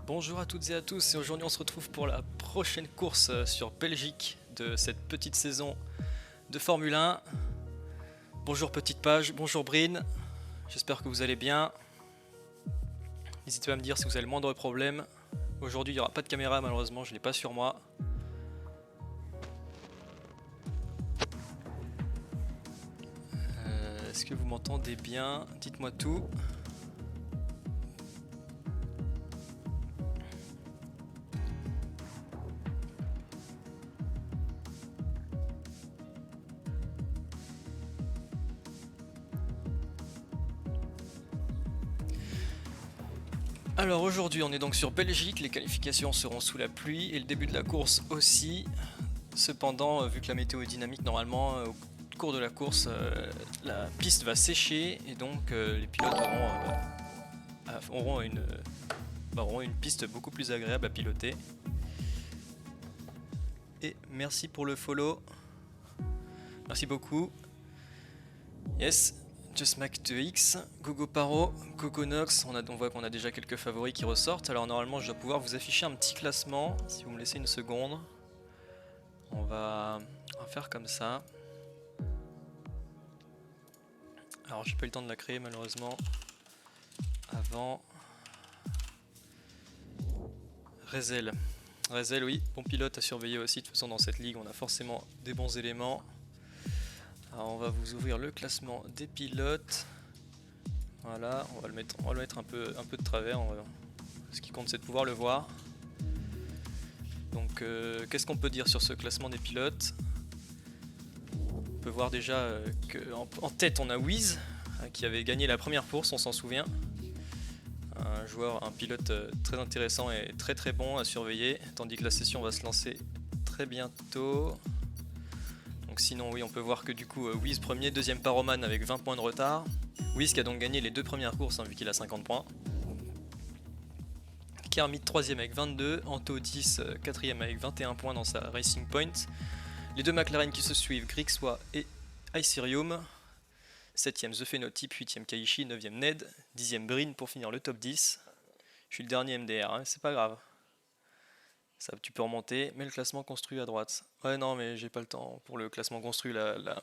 Bonjour à toutes et à tous, et aujourd'hui on se retrouve pour la prochaine course sur Belgique de cette petite saison de Formule 1. Bonjour petite page, bonjour Brine, j'espère que vous allez bien. N'hésitez pas à me dire si vous avez le moindre problème. Aujourd'hui il n'y aura pas de caméra malheureusement, je ne l'ai pas sur moi. Est-ce que vous m'entendez bien? Dites-moi tout. Alors aujourd'hui on est donc sur Belgique, les qualifications seront sous la pluie et le début de la course aussi. Cependant, vu que la météo est dynamique, normalement au cours de la course la piste va sécher et donc les pilotes auront une piste beaucoup plus agréable à piloter. Et merci pour le follow, merci beaucoup. Yes. JustMac2X, Gogo Paro, Gogo Nox, on voit qu'on a déjà quelques favoris qui ressortent. Alors normalement je dois pouvoir vous afficher un petit classement, si vous me laissez une seconde. On va faire comme ça. Alors j'ai pas eu le temps de la créer malheureusement avant. Rezel, oui, bon pilote à surveiller aussi, de toute façon dans cette ligue on a forcément des bons éléments. Alors on va vous ouvrir le classement des pilotes. Voilà, on va le mettre un peu de travers. Ce qui compte c'est de pouvoir le voir. Donc qu'est-ce qu'on peut dire sur ce classement des pilotes? On peut voir déjà qu'en tête on a Wiz qui avait gagné la première course, on s'en souvient. Un pilote très intéressant et très très bon à surveiller. Tandis que la session va se lancer très bientôt. Donc sinon oui on peut voir que du coup Wiz premier, deuxième Paroman avec 20 points de retard. Wiz qui a donc gagné les deux premières courses vu qu'il a 50 points. Kermit 3ème avec 22, Anto 10 4ème avec 21 points dans sa Racing Point. Les deux McLaren qui se suivent, Grixwa et Icerium. 7ème The Phenotype, 8ème Kaishi, 9ème Ned, 10ème Brin pour finir le top 10. Je suis le dernier MDR, c'est pas grave. Ça, tu peux remonter, mais le classement construit à droite. Ouais, non, mais j'ai pas le temps pour le classement construit. La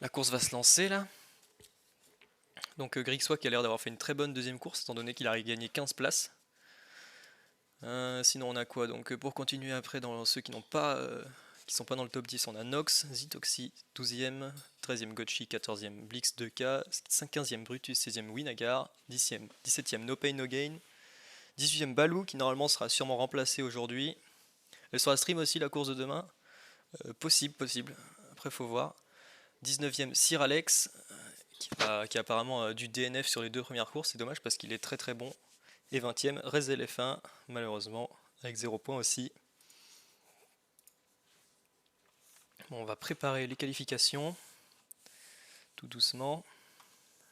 course va se lancer là. Donc Grixwa qui a l'air d'avoir fait une très bonne deuxième course, étant donné qu'il a gagné 15 places. Sinon, on a quoi? Donc pour continuer après, dans ceux qui sont pas dans le top 10, on a Nox, Zitoxy, 12ème, 13ème Gotchi, 14ème Blix 2K, 15ème Brutus, 16ème Winagar, 17ème No Pain No Gain. 18e Balou qui normalement sera sûrement remplacé aujourd'hui. Elle sera stream aussi la course de demain. Possible. Après faut voir. 19e Sir Alex qui a apparemment du DNF sur les 2 premières courses. C'est dommage parce qu'il est très bon. Et 20e Rezel F1 malheureusement avec 0 points aussi. Bon, on va préparer les qualifications tout doucement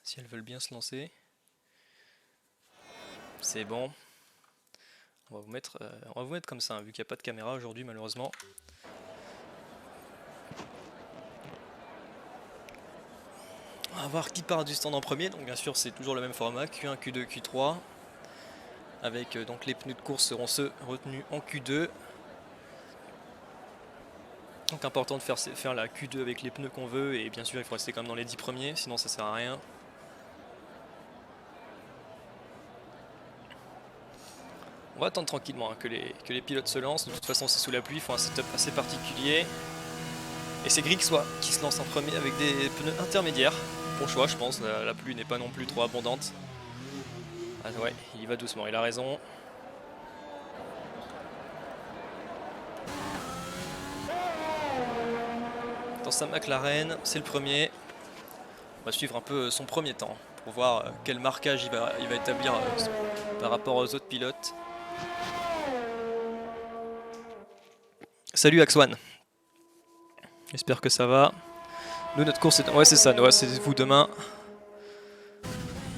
si elles veulent bien se lancer. C'est bon. On va vous mettre comme ça, hein, vu qu'il n'y a pas de caméra aujourd'hui malheureusement. On va voir qui part du stand en premier. Donc bien sûr c'est toujours le même format, Q1, Q2, Q3. Avec donc les pneus de course seront ceux retenus en Q2. Donc important de faire la Q2 avec les pneus qu'on veut. Et bien sûr il faut rester quand même dans les 10 premiers, sinon ça sert à rien. On va attendre tranquillement hein, que les pilotes se lancent. De toute façon c'est sous la pluie, il faut un setup assez particulier. Et c'est Grixois qui se lance en premier avec des pneus intermédiaires. Bon choix je pense, la pluie n'est pas non plus trop abondante. Ah ouais, il y va doucement, il a raison. Dans sa McLaren, c'est le premier. On va suivre un peu son premier temps pour voir quel marquage il va établir par rapport aux autres pilotes. Salut Axwan. J'espère que ça va. Nous notre course est... Ouais c'est ça, Noah, c'est vous demain.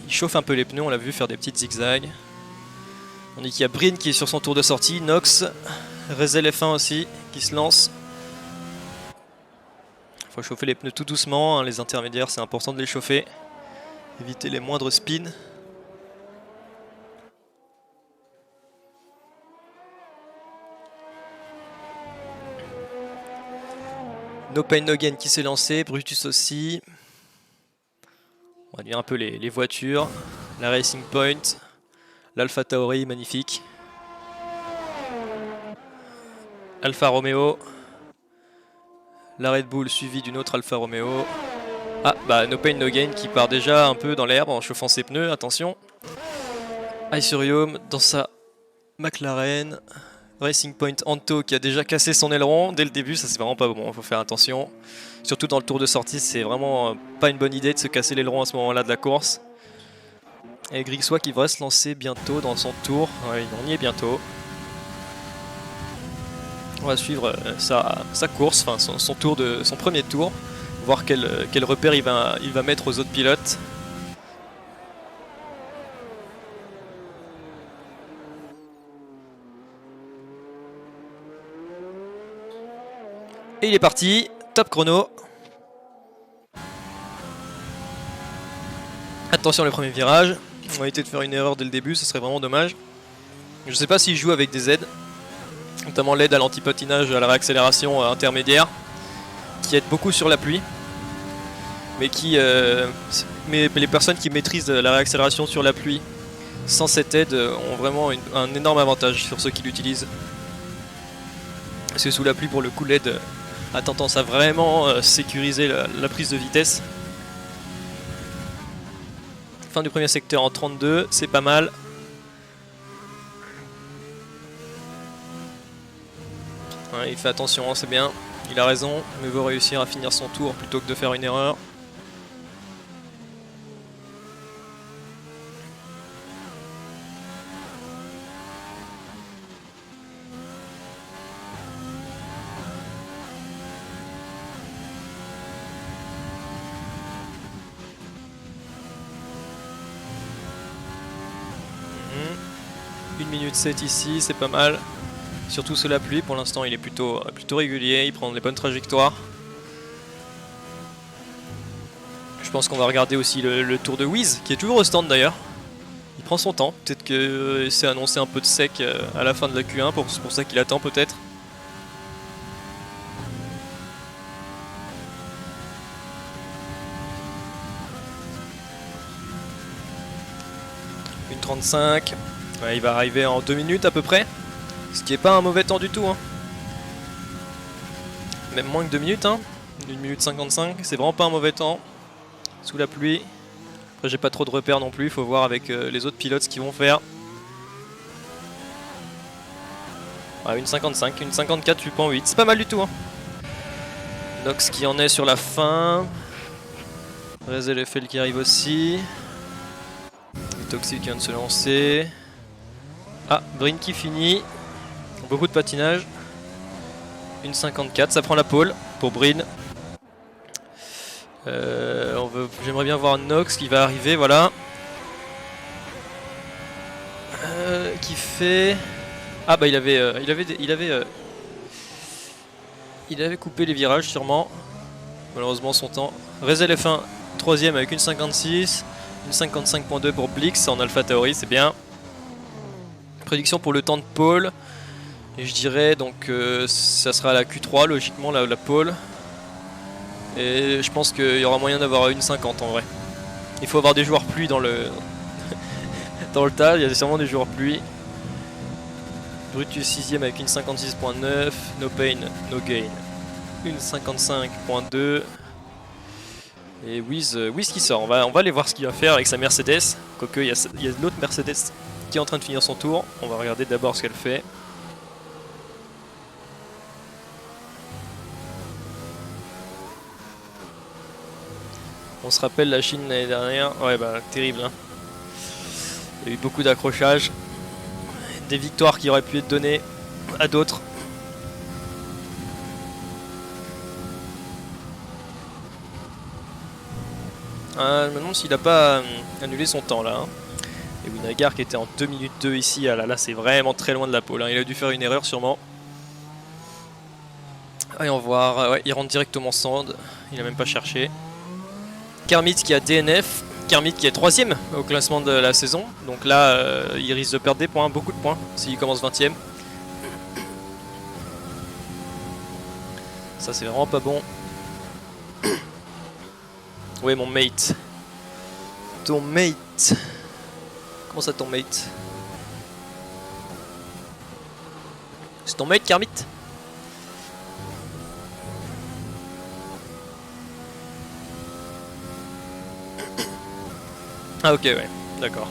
Il chauffe un peu les pneus, on l'a vu faire des petites zigzags. On dit qu'il y a Brin qui est sur son tour de sortie, Nox, Rezel F1 aussi qui se lance. Il faut chauffer les pneus tout doucement, hein, les intermédiaires c'est important de les chauffer. Éviter les moindres spins. No Pain No Gain qui s'est lancé, Brutus aussi. On va dire un peu les voitures. La Racing Point, l'Alpha Tauri, magnifique. Alfa Romeo. La Red Bull suivie d'une autre Alfa Romeo. Ah, bah No Pain No Gain qui part déjà un peu dans l'herbe en chauffant ses pneus, attention. Icerium dans sa McLaren. Racing Point Anto qui a déjà cassé son aileron dès le début, ça c'est vraiment pas bon, il faut faire attention. Surtout dans le tour de sortie, c'est vraiment pas une bonne idée de se casser l'aileron à ce moment-là de la course. Et Grixois qui va se lancer bientôt dans son tour, ouais, on y est bientôt. On va suivre sa course, enfin son premier tour, voir quel repère il va mettre aux autres pilotes. Et il est parti, top chrono. Attention le premier virage, on va éviter de faire une erreur dès le début, ce serait vraiment dommage. Je ne sais pas s'il joue avec des aides, notamment l'aide à l'anti-patinage, à la réaccélération intermédiaire, qui aide beaucoup sur la pluie. Mais les personnes qui maîtrisent la réaccélération sur la pluie sans cette aide ont vraiment un énorme avantage sur ceux qui l'utilisent. Parce que sous la pluie, pour le coup, l'aide a tendance à vraiment sécuriser la prise de vitesse. Fin du premier secteur en 32, c'est pas mal. Ouais, il fait attention, c'est bien, il a raison, mais veut réussir à finir son tour plutôt que de faire une erreur. Mmh. 1 minute 7 ici, c'est pas mal. Surtout sous la pluie, pour l'instant il est plutôt régulier, il prend les bonnes trajectoires. Je pense qu'on va regarder aussi le tour de Wiz, qui est toujours au stand d'ailleurs. Il prend son temps, peut-être qu'il s'est annoncé un peu de sec à la fin de la Q1, c'est pour ça qu'il attend peut-être. Une 35, ouais, il va arriver en 2 minutes à peu près. Ce qui est pas un mauvais temps du tout, hein. Même moins que 2 minutes, hein. 1 minute 55, c'est vraiment pas un mauvais temps. Sous la pluie. Après j'ai pas trop de repères non plus, il faut voir avec les autres pilotes ce qu'ils vont faire. Ah, une 55, une 54, 8.8, c'est pas mal du tout. Hein. Nox qui en est sur la fin. Rezel FL qui arrive aussi. Toxic qui vient de se lancer. Ah, Brin qui finit. Beaucoup de patinage. Une 54, ça prend la pole pour Brin. J'aimerais bien voir Nox qui va arriver, voilà. Qui fait... Ah bah il avait coupé les virages sûrement. Malheureusement son temps. Rezel F1 troisième avec une 56. Une 55.2 pour Blix en Alpha Tauri, c'est bien. Prédiction pour le temps de pole. Et je dirais donc ça sera la Q3 logiquement la pole. Et je pense qu'il y aura moyen d'avoir une 50 en vrai. Il faut avoir des joueurs pluie dans le dans le tas, il y a sûrement des joueurs pluie. Brutus 6ème avec une 56.9, no pain, no gain. Une 55.2. Et Wiz qui sort, on va aller voir ce qu'il va faire avec sa Mercedes. Quoique il y a l'autre Mercedes qui est en train de finir son tour. On va regarder d'abord ce qu'elle fait. On se rappelle la Chine l'année dernière. Ouais bah terrible hein. Il y a eu beaucoup d'accrochages. Des victoires qui auraient pu être données à d'autres. Je me demande s'il n'a pas annulé son temps là. Hein. Et Winagar qui était en 2 minutes 2 ici. Ah là c'est vraiment très loin de la pole. Hein. Il a dû faire une erreur sûrement. Allez, on va voir. Ouais, il rentre directement Sand. Il n'a même pas cherché. Kermit qui a DNF. Kermit qui est 3ème au classement de la saison. Donc là, il risque de perdre des points, beaucoup de points, s'il commence 20ème. Ça, c'est vraiment pas bon. Ouais, mon mate. Ton mate. Comment ça, ton mate? C'est ton mate, Kermit? Ah ok, ouais, d'accord.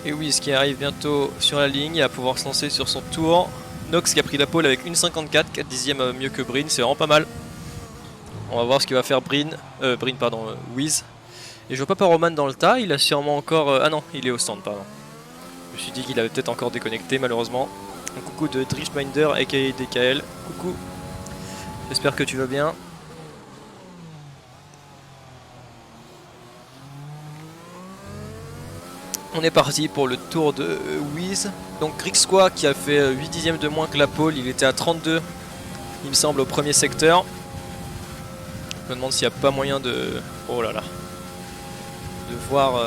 Et Wiz qui arrive bientôt sur la ligne, il va pouvoir se lancer sur son tour. Nox qui a pris la pole avec une 54, 4 dixièmes mieux que Brin, c'est vraiment pas mal. On va voir ce qu'il va faire Wiz. Et je vois pas Roman dans le tas, il a sûrement encore... ah non, il est au stand, pardon. Je me suis dit qu'il avait peut-être encore déconnecté malheureusement. Un coucou de Driftminder aka DKL, coucou. J'espère que tu vas bien. On est parti pour le tour de Wiz. Donc Grixqua qui a fait 8 dixièmes de moins que la pole, il était à 32 il me semble au premier secteur. Je me demande s'il n'y a pas moyen de... Oh là là. De voir...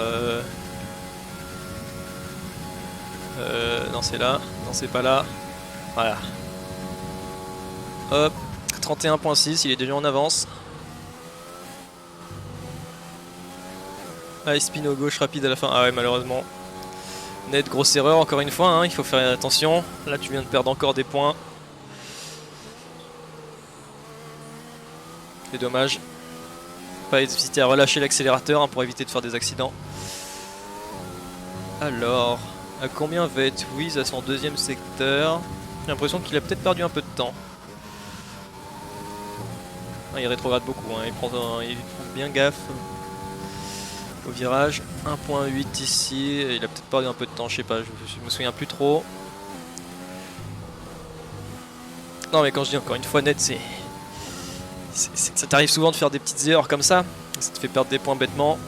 non c'est là, non c'est pas là. Voilà. Hop, 31.6, il est déjà en avance. Ah, spin au gauche rapide à la fin. Ah ouais, malheureusement. Net, grosse erreur encore une fois, hein, il faut faire attention. Là, tu viens de perdre encore des points. C'est dommage. Pas hésiter à relâcher l'accélérateur hein, pour éviter de faire des accidents. Alors, à combien va être Wiz à son deuxième secteur? J'ai l'impression qu'il a peut-être perdu un peu de temps. Ah, il rétrograde beaucoup, hein, il prend bien gaffe. Au virage, 1.8 ici, il a peut-être perdu un peu de temps, je sais pas, je me souviens plus trop. Non mais quand je dis encore une fois net, ça t'arrive souvent de faire des petites erreurs comme ça te fait perdre des points bêtement.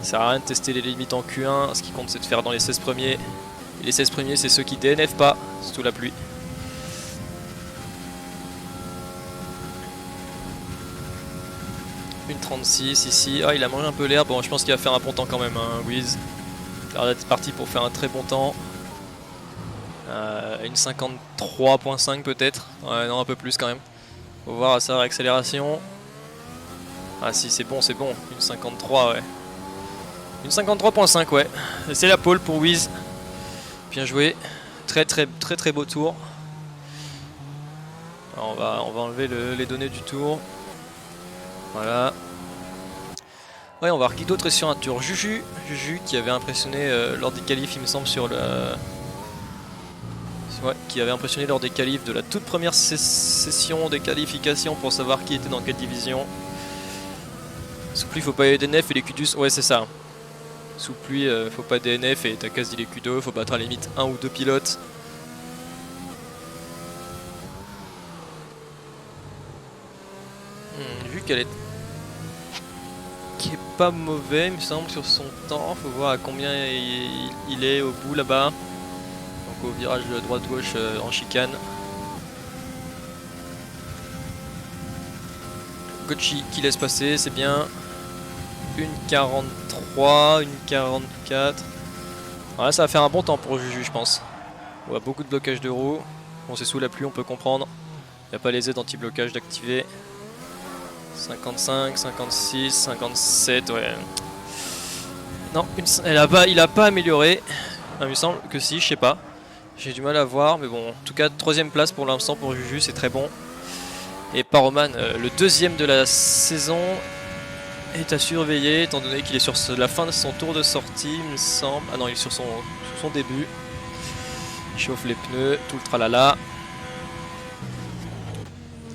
Ça sert à rien de tester les limites en Q1, ce qui compte c'est de faire dans les 16 premiers. Et les 16 premiers c'est ceux qui DNF pas, sous la pluie. Une 36 ici, ah il a mangé un peu l'air, bon je pense qu'il va faire un bon temps quand même hein, Wiz. Il est parti pour faire un très bon temps. Une 53.5 peut-être, ouais non un peu plus quand même. Faut voir à sa réaccélération. Ah si c'est bon, une 53 ouais. Une 53.5 ouais. C'est la pole pour Wiz. Bien joué. Très beau tour. Alors, on va enlever les données du tour. Voilà. Ouais, on va voir qui d'autre est sur un tour. Juju qui avait impressionné lors des qualifs, il me semble, sur le... Ouais, qui avait impressionné lors des qualifs de la toute première session des qualifications pour savoir qui était dans quelle division. Sous pluie, faut pas les DNF et les Q2. Ouais, c'est ça. Sous pluie, faut pas DNF et t'as quasi les Q2. Faut battre à la limite 1 ou 2 pilotes. Vu qu'elle est... qui est pas mauvais, il me semble, sur son temps. Faut voir à combien il est au bout là-bas. Donc au virage de droite-gauche en chicane. Gotchi qui laisse passer, c'est bien. Une 43, une 44. Voilà, ça va faire un bon temps pour Juju, je pense. On a beaucoup de blocage de roues. Bon, c'est sous la pluie, on peut comprendre. Il n'y a pas les aides anti-blocage d'activer. 55, 56, 57, ouais. Non, il a pas amélioré. Il me semble que si, je sais pas. J'ai du mal à voir, mais bon. En tout cas, 3ème place pour l'instant pour Juju, c'est très bon. Et Paroman, le 2ème de la saison, est à surveiller, étant donné qu'il est sur la fin de son tour de sortie, il me semble. Ah non, il est sur son début. Il chauffe les pneus, tout le tralala.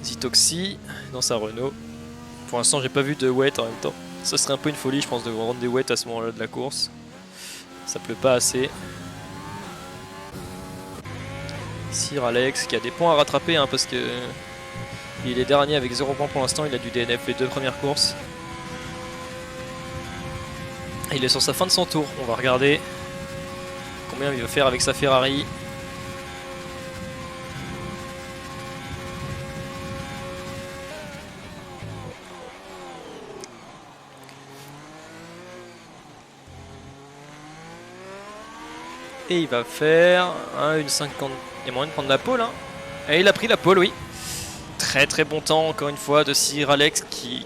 Zitoxy dans sa Renault. Pour l'instant, j'ai pas vu de wet en même temps. Ça serait un peu une folie, je pense, de rendre des wets à ce moment-là de la course. Ça pleut pas assez. Sir Alex qui a des points à rattraper hein, parce que il est dernier avec 0 points pour l'instant. Il a du DNF les 2 premières courses. Et il est sur sa fin de son tour. On va regarder combien il va faire avec sa Ferrari. Et il va faire une 50. Il y a moyen de prendre la pole. Hein. Et il a pris la pole, oui. Très très bon temps, encore une fois, de Sir Alex qui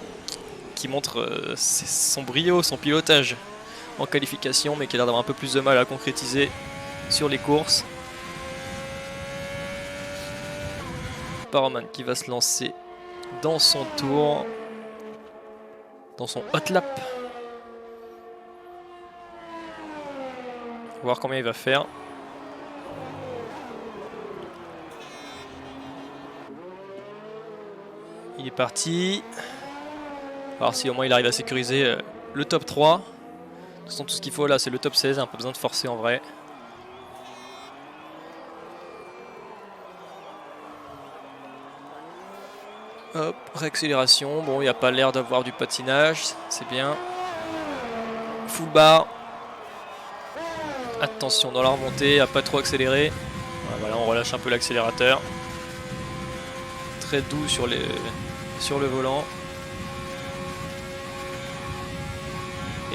montre son brio, son pilotage en qualification, mais qui a l'air d'avoir un peu plus de mal à concrétiser sur les courses. Paroman qui va se lancer dans son tour, dans son hot lap. On va voir combien il va faire. Il est parti. On va voir si au moins il arrive à sécuriser le top 3. De toute façon, tout ce qu'il faut là, c'est le top 16. Pas besoin de forcer en vrai. Hop, réaccélération. Bon, il n'y a pas l'air d'avoir du patinage. C'est bien. Full bar. Attention dans la remontée, à pas trop accélérer. Voilà, on relâche un peu l'accélérateur. Très doux sur le volant.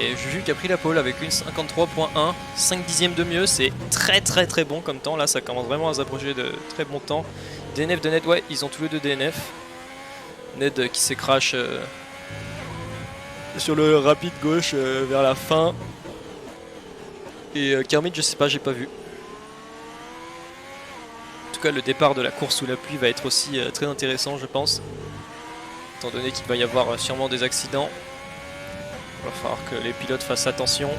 Et Juju qui a pris la pole avec une 53.1, 5 dixièmes de mieux, c'est très très très bon comme temps. Là, ça commence vraiment à s'approcher de très bon temps. DNF de Ned, ouais, ils ont tous les deux DNF. Ned qui s'est crash sur le rapide gauche vers la fin. Et Kermit, je sais pas, j'ai pas vu. En tout cas, le départ de la course sous la pluie va être aussi très intéressant, je pense. Étant donné qu'il va y avoir sûrement des accidents. Il va falloir que les pilotes fassent attention.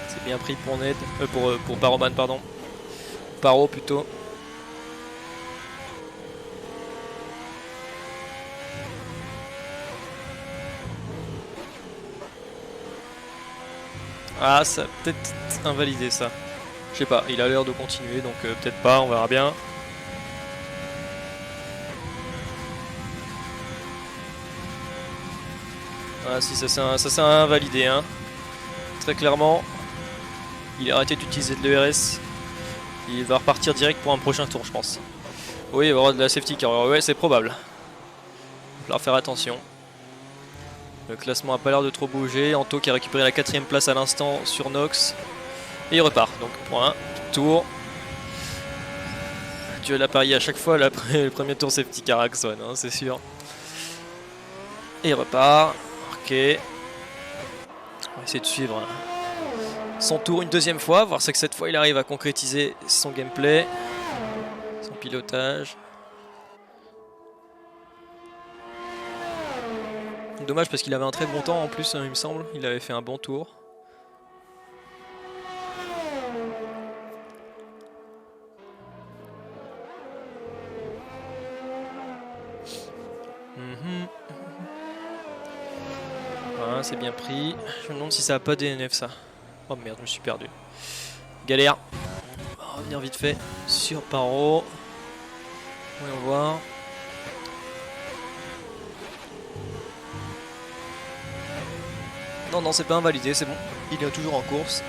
C'est bien pris pour Ned, pour Paroman, pardon. Paro plutôt. Ah, ça a peut-être invalidé ça. Je sais pas, il a l'air de continuer, donc peut-être pas, on verra bien. Ah si, ça s'est invalidé, hein. Très clairement. Il a arrêté d'utiliser de l'ERS. Il va repartir direct pour un prochain tour, je pense. Oui, il va y avoir de la safety car, ouais, c'est probable. Il va falloir faire attention. Le classement n'a pas l'air de trop bouger. Anto qui a récupéré la 4ème place à l'instant sur Nox. Et il repart. Donc pour un tour. Tu as la parier à chaque fois. Le premier tour safety car Axon, hein, c'est sûr. Et il repart. Ok. On va essayer de suivre son tour une deuxième fois. Voir si que cette fois il arrive à concrétiser son gameplay. Son pilotage. Dommage parce qu'il avait un très bon temps en plus, hein, il me semble. Il avait fait un bon tour. Voilà, c'est bien pris. Je me demande si ça a pas DNF ça. Oh merde, je me suis perdu. Galère. On va revenir vite fait sur Paro. Voyons voir. Non, non, c'est pas invalidé, c'est bon. Il est toujours en course.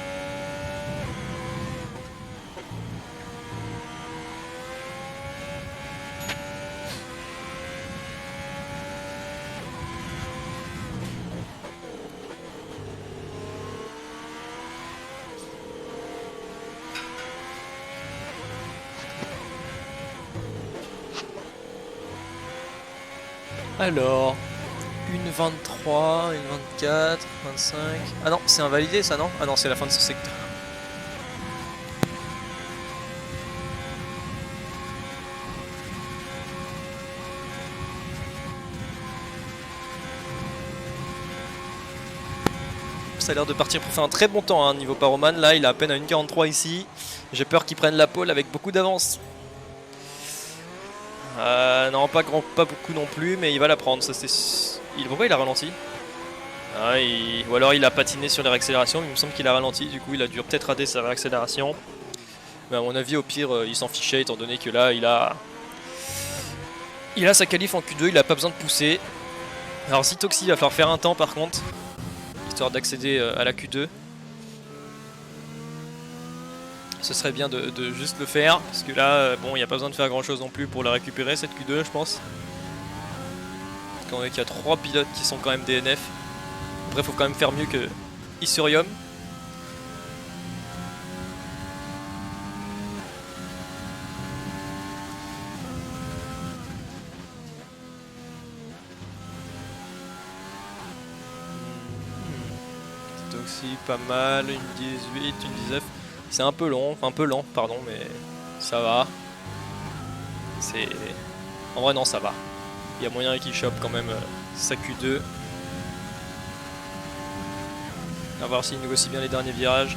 Alors, une 23, une 24, 25... Ah non, c'est invalidé ça, non? Ah non, c'est la fin de ce secteur. Ça a l'air de partir pour faire un très bon temps, hein, niveau Paroman. Là, il a à peine à 1,43 ici. J'ai peur qu'il prenne la pole avec beaucoup d'avance. Non, pas beaucoup non plus, mais il va la prendre. Ça, pourquoi il a ralenti? Ou alors il a patiné sur les réaccélérations, il me semble qu'il a ralenti, du coup il a dû peut-être rater sa réaccélération. Mais à mon avis, au pire, il s'en fichait étant donné que là, il a sa qualif en Q2, il a pas besoin de pousser. Alors Zitoxi, il va falloir faire un temps par contre, histoire d'accéder à la Q2. Ce serait bien de juste le faire, parce que là, bon, il n'y a pas besoin de faire grand chose non plus pour la récupérer cette Q2, je pense. Parce qu'on voit qu'il y a 3 pilotes qui sont quand même DNF. Après, il faut quand même faire mieux que Isurium. C'est aussi pas mal, une 18, une 19. C'est un peu long, pardon, mais ça va. En vrai, non, ça va. Il y a moyen qu'il chope quand même sa Q2. On va voir s'il négocie bien les derniers virages.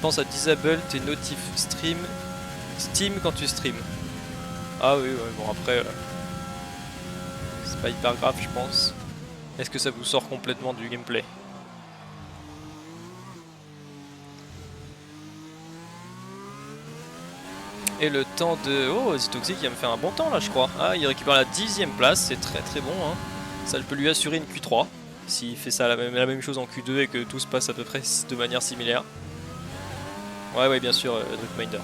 Pense à disable tes notifs Steam quand tu stream. Ah oui, ouais, bon après, c'est pas hyper grave je pense. Est-ce que ça vous sort complètement du gameplay? Et le temps de... Oh, Zitoxi qui va me faire un bon temps là je crois. Ah, il récupère la 10e place, c'est très très bon, hein. Ça peut lui assurer une Q3. S'il fait ça la même chose en Q2 et que tout se passe à peu près de manière similaire. Ouais, bien sûr, Druckminder.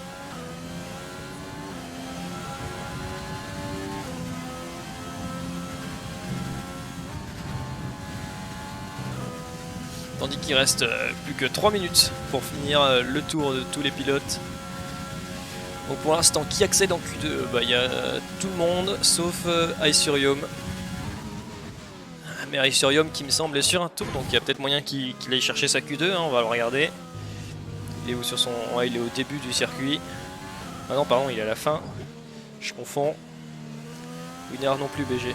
Tandis qu'il reste plus que 3 minutes pour finir le tour de tous les pilotes. Donc pour l'instant, qui accède en Q2? Bah, y a tout le monde, sauf Isurium. Mais Isurium qui me semble est sur un tour, donc il y a peut-être moyen qu'il aille chercher sa Q2, hein, on va le regarder. Il est où sur son... Ouais, il est au début du circuit. Ah non, pardon, il est à la fin. Je confonds. Winner non plus, BG.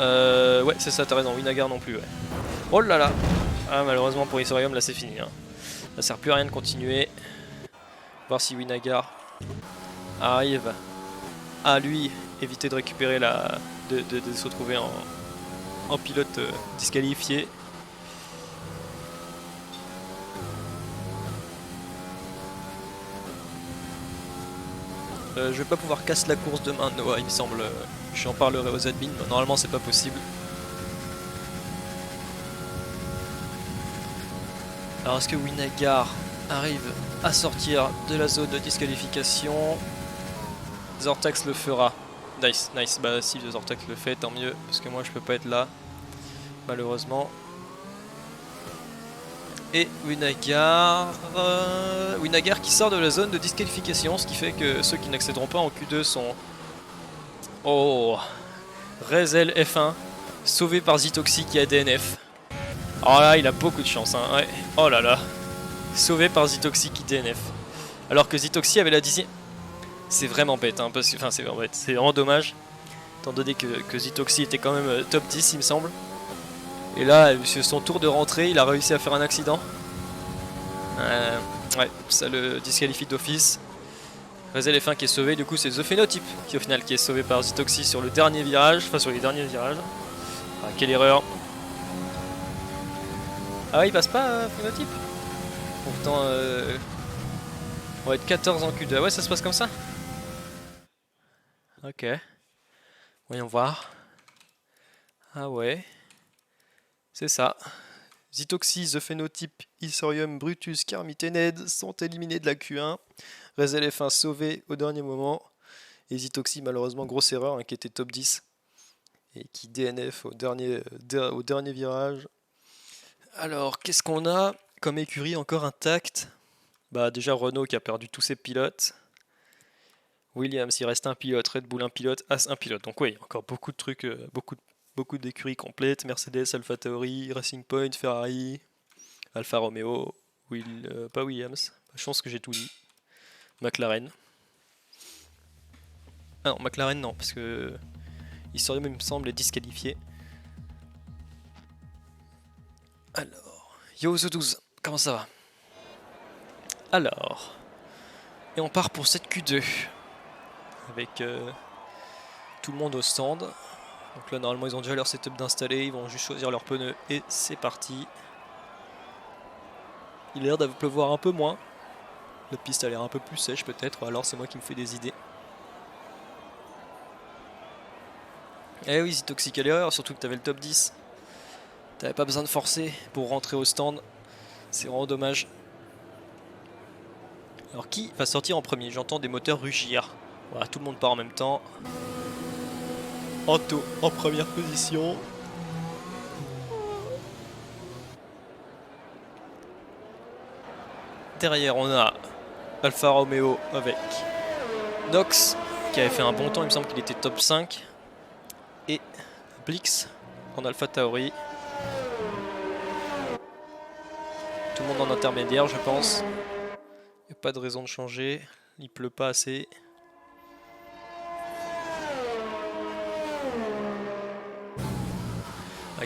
Ouais, c'est ça, t'as raison, Winagar non plus, ouais. Oh là là. Ah, malheureusement pour Isurium, là c'est fini. Hein. Ça sert plus à rien de continuer. Voir si Winagar arrive à lui éviter de récupérer de se retrouver en pilote disqualifié. Je vais pas pouvoir casser la course demain, Noah, il me semble. J'en parlerai aux admins, mais normalement c'est pas possible. Alors est-ce que Winagar arrive à sortir de la zone de disqualification? Zortax le fera. Nice, nice. Bah si Zortax le fait, tant mieux, parce que moi je peux pas être là, malheureusement. Et Winagar qui sort de la zone de disqualification, ce qui fait que ceux qui n'accéderont pas en Q2 sont... Oh, Rezel F1, sauvé par Zitoxi qui a DNF. Oh là, il a beaucoup de chance, hein. Ouais. Oh là là, sauvé par Zitoxi qui DNF. Alors que Zitoxi avait la 10e... C'est vraiment bête, hein, parce que, enfin c'est vraiment bête, c'est vraiment dommage. Étant donné que Zitoxy était quand même top 10 il me semble. Et là, sur son tour de rentrée, il a réussi à faire un accident. Ouais, ça le disqualifie d'office. Rezel F1 qui est sauvé, du coup c'est The Phénotype qui au final qui est sauvé par Zitoxy sur le dernier virage, enfin sur les derniers virages. Ah, quelle erreur. Ah ouais, il passe pas Phénotype. Pourtant on va être 14 en Q2. Ah ouais, ça se passe comme ça. Ok. Voyons voir. Ah ouais. C'est ça. Zitoxy, The Phénotype, Isorium, Brutus, Kermit et Ned sont éliminés de la Q1. Rezel F1 sauvé au dernier moment. Et Zitoxy, malheureusement, grosse erreur, hein, qui était top 10. Et qui DNF au dernier virage. Alors, qu'est-ce qu'on a comme écurie encore intacte? Bah déjà Renault qui a perdu tous ses pilotes. Williams, il reste un pilote. Red Bull, un pilote. As, un pilote. Donc oui, encore beaucoup de trucs, beaucoup d'écuries complètes. Mercedes, AlphaTauri, Racing Point, Ferrari, Alfa Romeo, pas Williams. Je pense que j'ai tout dit. McLaren. Ah non, McLaren non, parce que il me semble, disqualifié. Alors, yo The 12, comment ça va? Alors, et on part pour cette Q2 avec tout le monde au stand. Donc là normalement ils ont déjà leur setup d'installer, ils vont juste choisir leurs pneus et c'est parti. Il a l'air de pleuvoir un peu moins. La piste a l'air un peu plus sèche peut-être, alors c'est moi qui me fais des idées. Eh oui, c'est toxique à l'erreur, surtout que t'avais le top 10. T'avais pas besoin de forcer pour rentrer au stand. C'est vraiment dommage. Alors qui va sortir en premier? J'entends des moteurs rugir. Voilà, tout le monde part en même temps. Anto en première position. Derrière on a Alfa Romeo avec Nox qui avait fait un bon temps, il me semble qu'il était top 5. Et Blix en Alpha Tauri. Tout le monde en intermédiaire je pense. Il n'y a pas de raison de changer, il pleut pas assez.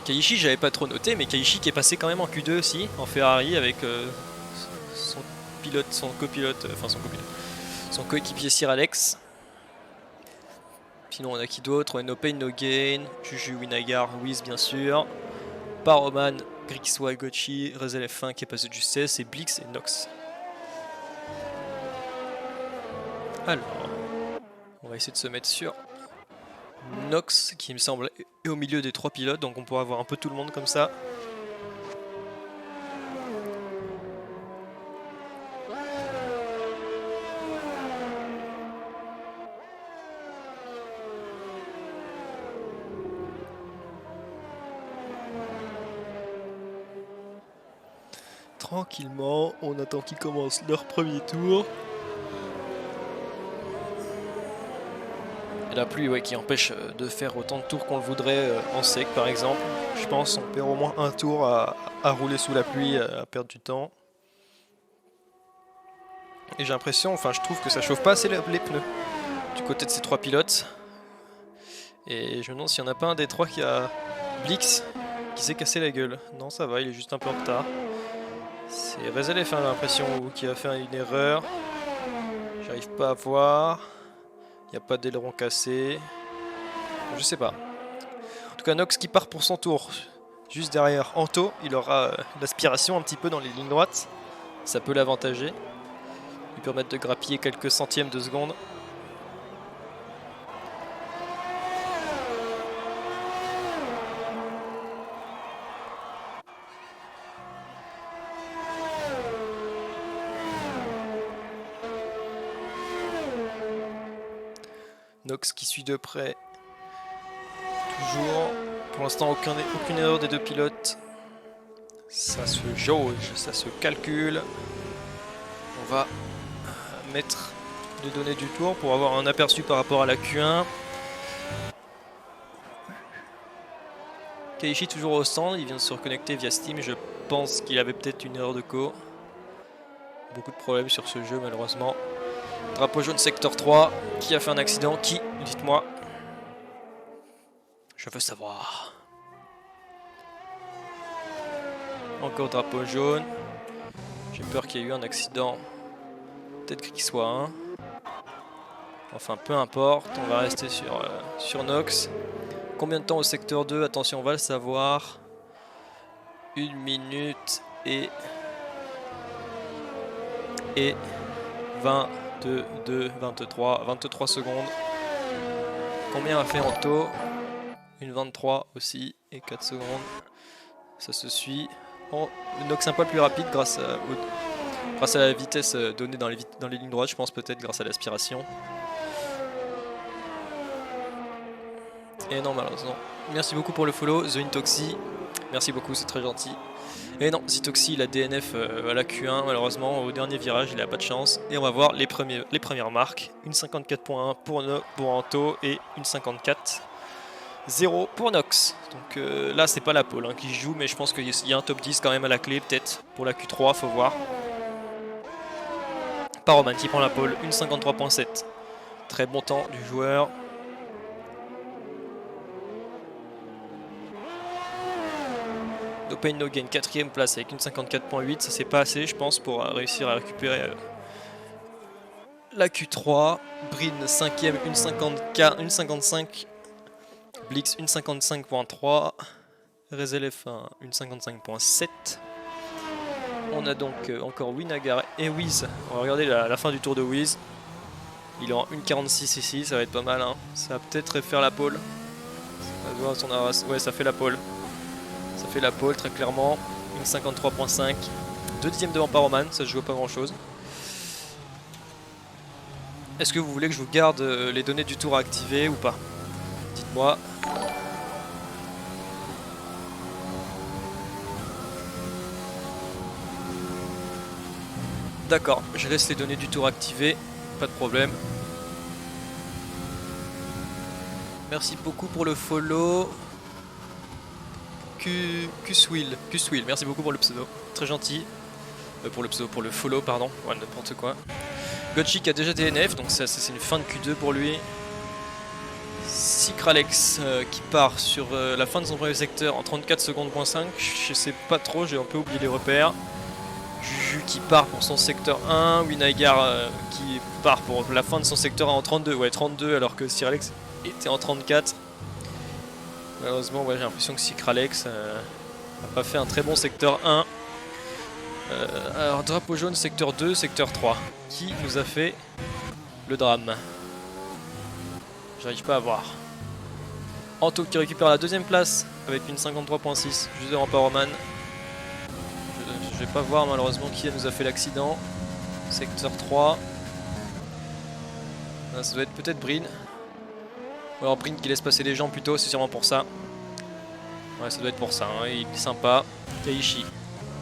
Kaishi j'avais pas trop noté, mais Kaishi qui est passé quand même en Q2 aussi, en Ferrari avec son coéquipier Sir Alex. Sinon on a qui d'autre? On a No Pain No Gain, Juju Winagar, Wiz bien sûr, Paroman, Grixwa Gochi, Rezel F1 qui est passé du 16 et Blix et Nox. Alors, on va essayer de se mettre sur Nox qui me semble est au milieu des 3 pilotes, donc on pourra voir un peu tout le monde comme ça. Tranquillement, on attend qu'ils commencent leur premier tour. Et la pluie qui empêche de faire autant de tours qu'on le voudrait en sec par exemple. Je pense on perd au moins un tour à rouler sous la pluie, à perdre du temps. Et j'ai l'impression, enfin je trouve que ça chauffe pas assez les pneus du côté de ces 3 pilotes. Et je me demande s'il n'y en a pas un des 3 qui a Blix qui s'est cassé la gueule. Non ça va, il est juste un peu en retard. C'est Rezel F1 j'ai l'impression qui a fait une erreur. J'arrive pas à voir. Il n'y a pas d'aileron cassé. Je sais pas. En tout cas, Nox qui part pour son tour. Juste derrière Anto, il aura l'aspiration un petit peu dans les lignes droites. Ça peut l'avantager. Lui permettre de grappiller quelques centièmes de seconde. Nox qui suit de près. Toujours. Pour l'instant, aucune erreur des 2 pilotes. Ça se jauge, ça se calcule. On va mettre les données du tour pour avoir un aperçu par rapport à la Q1. Kaishi toujours au stand, il vient de se reconnecter via Steam. Je pense qu'il avait peut-être une erreur de co. Beaucoup de problèmes sur ce jeu malheureusement. Drapeau jaune secteur 3. Qui a fait un accident? Qui? Dites-moi. Je veux savoir. Encore drapeau jaune. J'ai peur qu'il y ait eu un accident. Peut-être qu'il soit un. Enfin, peu importe. On va rester sur Nox. Combien de temps au secteur 2? Attention, on va le savoir. 1 minute et 22, 23 secondes. Combien a fait Anto? Une 23 aussi et 4 secondes. Ça se suit. Oh, Nox un poil plus rapide grâce à la vitesse donnée dans les lignes droites, je pense peut-être grâce à l'aspiration. Et non, malheureusement. Merci beaucoup pour le follow, The Intoxi. Merci beaucoup, c'est très gentil. Et non, Zitoxi, il a DNF à la Q1, malheureusement, au dernier virage, il a pas de chance. Et on va voir les premières marques. Une 54.1 pour Anto et une 54.0 pour Nox. Donc là, c'est pas la pole hein, qui joue, mais je pense qu'il y a un top 10 quand même à la clé, peut-être. Pour la Q3, faut voir. Paroman qui prend la pole, une 53.7. Très bon temps du joueur. No Pain No Gain, 4ème place avec une 54.8, ça c'est pas assez je pense pour réussir à récupérer la Q3. Brin 5ème, une 55. Blix une 55.3. Rezel F1 une 55.7. On a donc encore Winagar et Wiz. On va regarder la fin du tour de Wiz. Il est en 1.46 ici, ça va être pas mal hein. Ça va peut-être faire la pole. Ouais, ça fait la pole. Ça fait la pole très clairement, une 53.5, 2 dixièmes devant Paroman, ça se joue pas grand chose. Est-ce que vous voulez que je vous garde les données du tour à activer ou pas? Dites-moi. D'accord, je laisse les données du tour activées, pas de problème. Merci beaucoup pour le follow. Qswill, merci beaucoup pour le pseudo, très gentil. Pour le follow, pardon, ouais, n'importe quoi. Gotchik a déjà DNF, donc ça c'est une fin de Q2 pour lui. Sykralex qui part sur la fin de son premier secteur en 34 secondes, .5, je sais pas trop, j'ai un peu oublié les repères. Juju qui part pour son secteur 1, Winagar qui part pour la fin de son secteur 1 en 32, ouais 32 alors que Sykralex était en 34. Malheureusement, ouais, j'ai l'impression que Sykralex n'a pas fait un très bon secteur 1. Alors, drapeau jaune, secteur 2, secteur 3. Qui nous a fait le drame? J'arrive pas à voir. Anto qui récupère la 2ème place avec une 53.6, juste devant Paroman. Je vais pas voir malheureusement qui nous a fait l'accident. Secteur 3. Ah, ça doit être peut-être Brin. Ou alors Brin qui laisse passer les gens plutôt, c'est sûrement pour ça. Ouais, ça doit être pour ça, hein. Il est sympa. Kaishi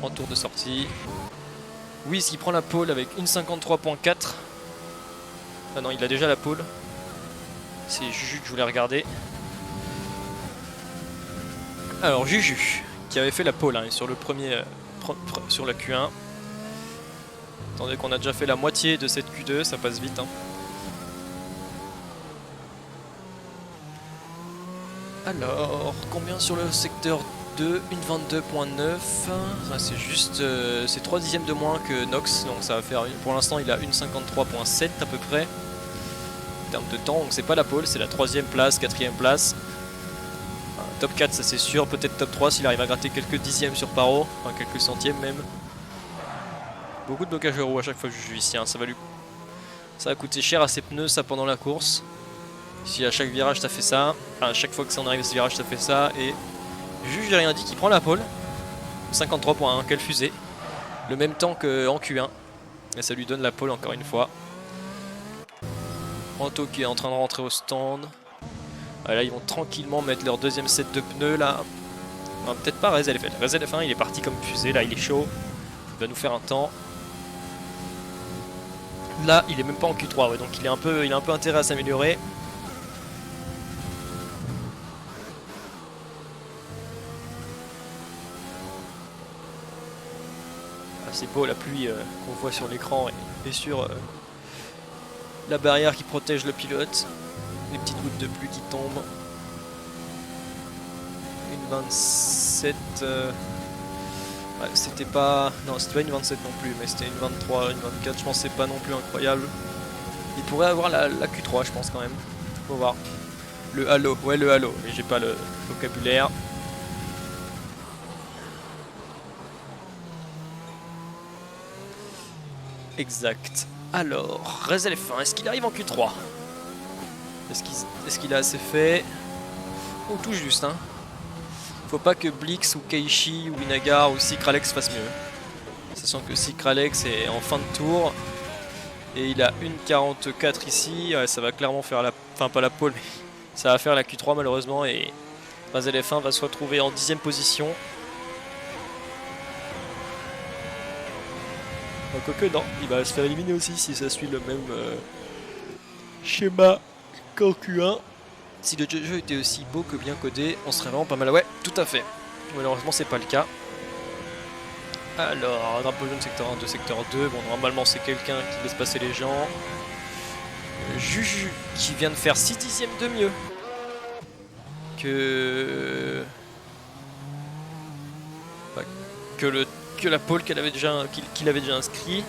en tour de sortie. Wiz qui prend la pole avec une 53.4. Ah non, il a déjà la pole. C'est Juju que je voulais regarder. Alors Juju qui avait fait la pole hein, sur le premier sur la Q1. Attendez qu'on a déjà fait la moitié de cette Q2, ça passe vite hein. Alors, combien sur le secteur 2? Une 22.9. C'est juste c'est 3 dixièmes de moins que Nox, donc ça va faire pour l'instant il a une 53.7 à peu près en termes de temps, donc c'est pas la pole, c'est la 3ème place, 4ème place. Enfin, top 4 ça c'est sûr, peut-être top 3 s'il arrive à gratter quelques dixièmes sur Paro, enfin quelques centièmes même. Beaucoup de blocage de roue à chaque fois que je joue ici, hein. Ça va coûter cher à ses pneus ça pendant la course. Si à chaque virage ça fait ça, enfin, à chaque fois que ça en arrive à ce virage ça fait ça, et Juju j'ai rien dit qui prend la pole. 53.1, quelle fusée. Le même temps qu'en Q1. Et ça lui donne la pole encore une fois. Anto qui est en train de rentrer au stand. Ah, là ils vont tranquillement mettre leur 2ème set de pneus là. Peut-être pas Rezel F1. Rezel F1 il est parti comme fusée, là il est chaud. Il va nous faire un temps. Là il est même pas en Q3, ouais, donc il a un peu intérêt à s'améliorer. C'est beau la pluie qu'on voit sur l'écran et sur La barrière qui protège le pilote. Les petites gouttes de pluie qui tombent. Une 27... Ouais, c'était pas... Non, c'était pas une 27 non plus, mais c'était une 23, une 24, je pense que c'est pas non plus incroyable. Il pourrait avoir la Q3, je pense quand même. Faut voir. Le halo, ouais le halo, mais j'ai pas le vocabulaire. Exact. Alors, Rezel F1, est-ce qu'il arrive en Q3? Est-ce qu'il a assez fait? Oh, tout juste, hein. Faut pas que Blix ou Keishi ou Inagar ou Sykralex fassent mieux. Sachant que Sykralex est en fin de tour. Et il a une 44 ici. Ouais, ça va clairement faire la... Enfin, pas la pole, mais ça va faire la Q3 malheureusement. Et Rezel F1 va se retrouver en 10ème position. Quoique non, il va se faire éliminer aussi si ça suit le même schéma qu'en Q1. Si le jeu était aussi beau que bien codé, on serait vraiment pas mal. Ouais, tout à fait. Malheureusement, c'est pas le cas. Alors, drapeau jaune secteur 1, 2, secteur 2. Bon, normalement, c'est quelqu'un qui laisse passer les gens. Juju qui vient de faire 6 dixièmes de mieux que la pole qu'il avait déjà inscrit.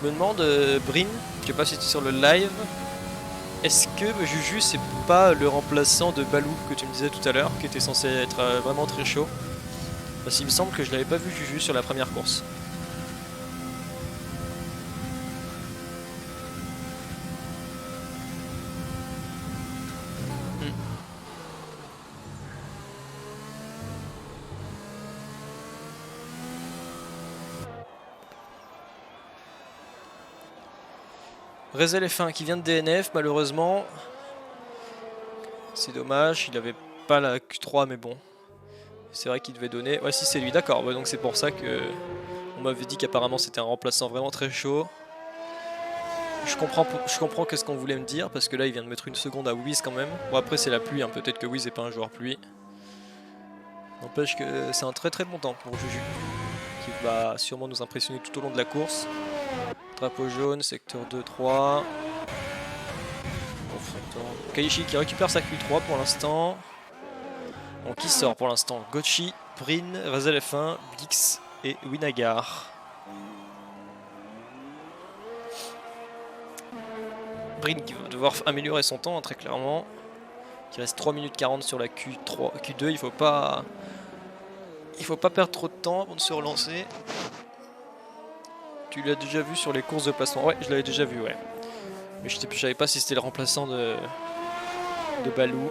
Me demande Brin, je sais pas si tu es sur le live. Est-ce que Juju c'est pas le remplaçant de Balou que tu me disais tout à l'heure, qui était censé être vraiment très chaud? Parce qu'il me semble que je l'avais pas vu Juju sur la première course. Rezel F1 qui vient de DNF malheureusement. C'est dommage, il avait pas la Q3 mais bon. C'est vrai qu'il devait donner... Ouais si c'est lui, d'accord, ouais, donc c'est pour ça que on m'avait dit qu'apparemment c'était un remplaçant vraiment très chaud. Je comprends qu'est-ce qu'on voulait me dire parce que là il vient de mettre une seconde à Wiz quand même. Bon après c'est la pluie, hein. Peut-être que Wiz n'est pas un joueur pluie. N'empêche que c'est un très très bon temps pour Juju. Qui va sûrement nous impressionner tout au long de la course. Drapeau jaune, secteur 2-3. Keishi qui récupère sa Q3 pour l'instant. Bon, qui sort pour l'instant? Gochi, Brin, Rezel F1, Blix et Winagar. Brin qui va devoir améliorer son temps, hein, très clairement. Il reste 3 minutes 40 sur la Q2. Il faut pas perdre trop de temps avant de se relancer. Tu l'as déjà vu sur les courses de placement? Ouais, je l'avais déjà vu, ouais. Mais je savais pas si c'était le remplaçant de Balou.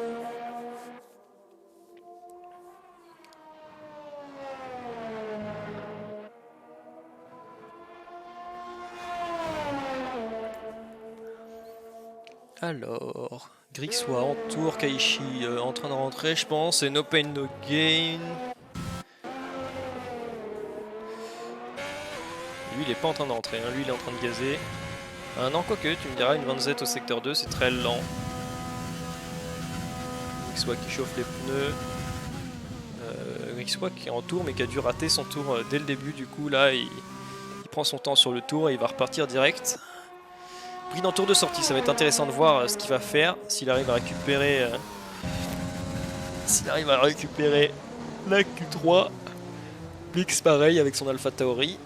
Alors, Grixois en tour, Kaishi en train de rentrer, je pense. Et no pain, no gain. Lui, il est pas en train de rentrer, hein. Lui, il est en train de gazer. Non, quoique, tu me diras, une 27 au secteur 2, c'est très lent. Grixois qui chauffe les pneus. Grixois qui est en tour, mais qui a dû rater son tour dès le début. Du coup, là, il prend son temps sur le tour et il va repartir direct. Brin en tour de sortie, ça va être intéressant de voir ce qu'il va faire, s'il arrive à récupérer la Q3. Blix pareil avec son Alpha Tauri.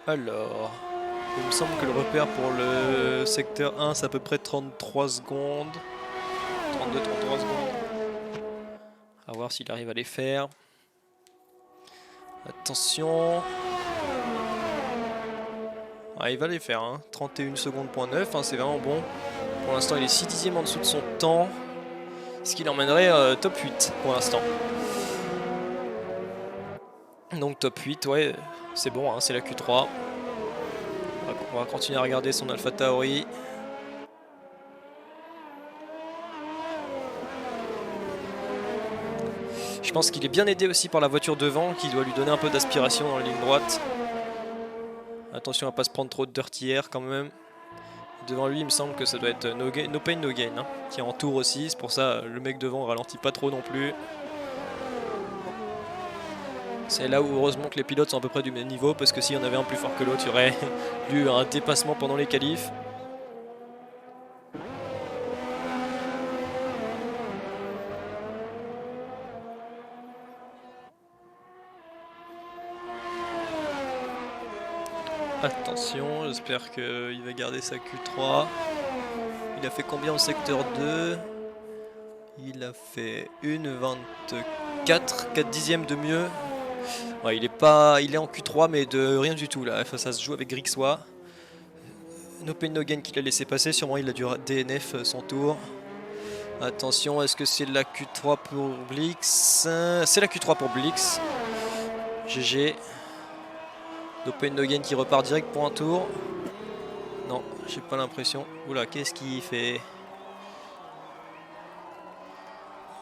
Alors, il me semble que le repère pour le secteur 1 c'est à peu près 33 secondes. 32-33 secondes. A voir s'il arrive à les faire. Attention. Ah, il va les faire, hein. 31 secondes, .9, hein, c'est vraiment bon. Pour l'instant il est 6 dixièmes en dessous de son temps. Ce qui l'emmènerait top 8 pour l'instant. Donc top 8, ouais, c'est bon, hein, c'est la Q3. On va continuer à regarder son Alpha Tauri. Je pense qu'il est bien aidé aussi par la voiture devant qui doit lui donner un peu d'aspiration dans la ligne droite. Attention à pas se prendre trop de dirty air quand même. Devant lui il me semble que ça doit être no pain no gain hein, qui est en tour aussi, c'est pour ça le mec devant ralentit pas trop non plus. C'est là où heureusement que les pilotes sont à peu près du même niveau, parce que s'il y en avait un plus fort que l'autre, il y aurait eu un dépassement pendant les qualifs. Attention, j'espère qu'il va garder sa Q3. Il a fait combien au secteur 2? Il a fait 1,24, 4 dixièmes de mieux. Ouais, il est en Q3 mais de rien du tout là, ça se joue avec Grixois. No pain no gain qu'il a laissé passer, sûrement il a dû DNF son tour. Attention, est-ce que c'est la Q3 pour Blix? C'est la Q3 pour Blix. GG. No pain no gain qui repart direct pour un tour. Non, j'ai pas l'impression. Oula, qu'est-ce qu'il fait?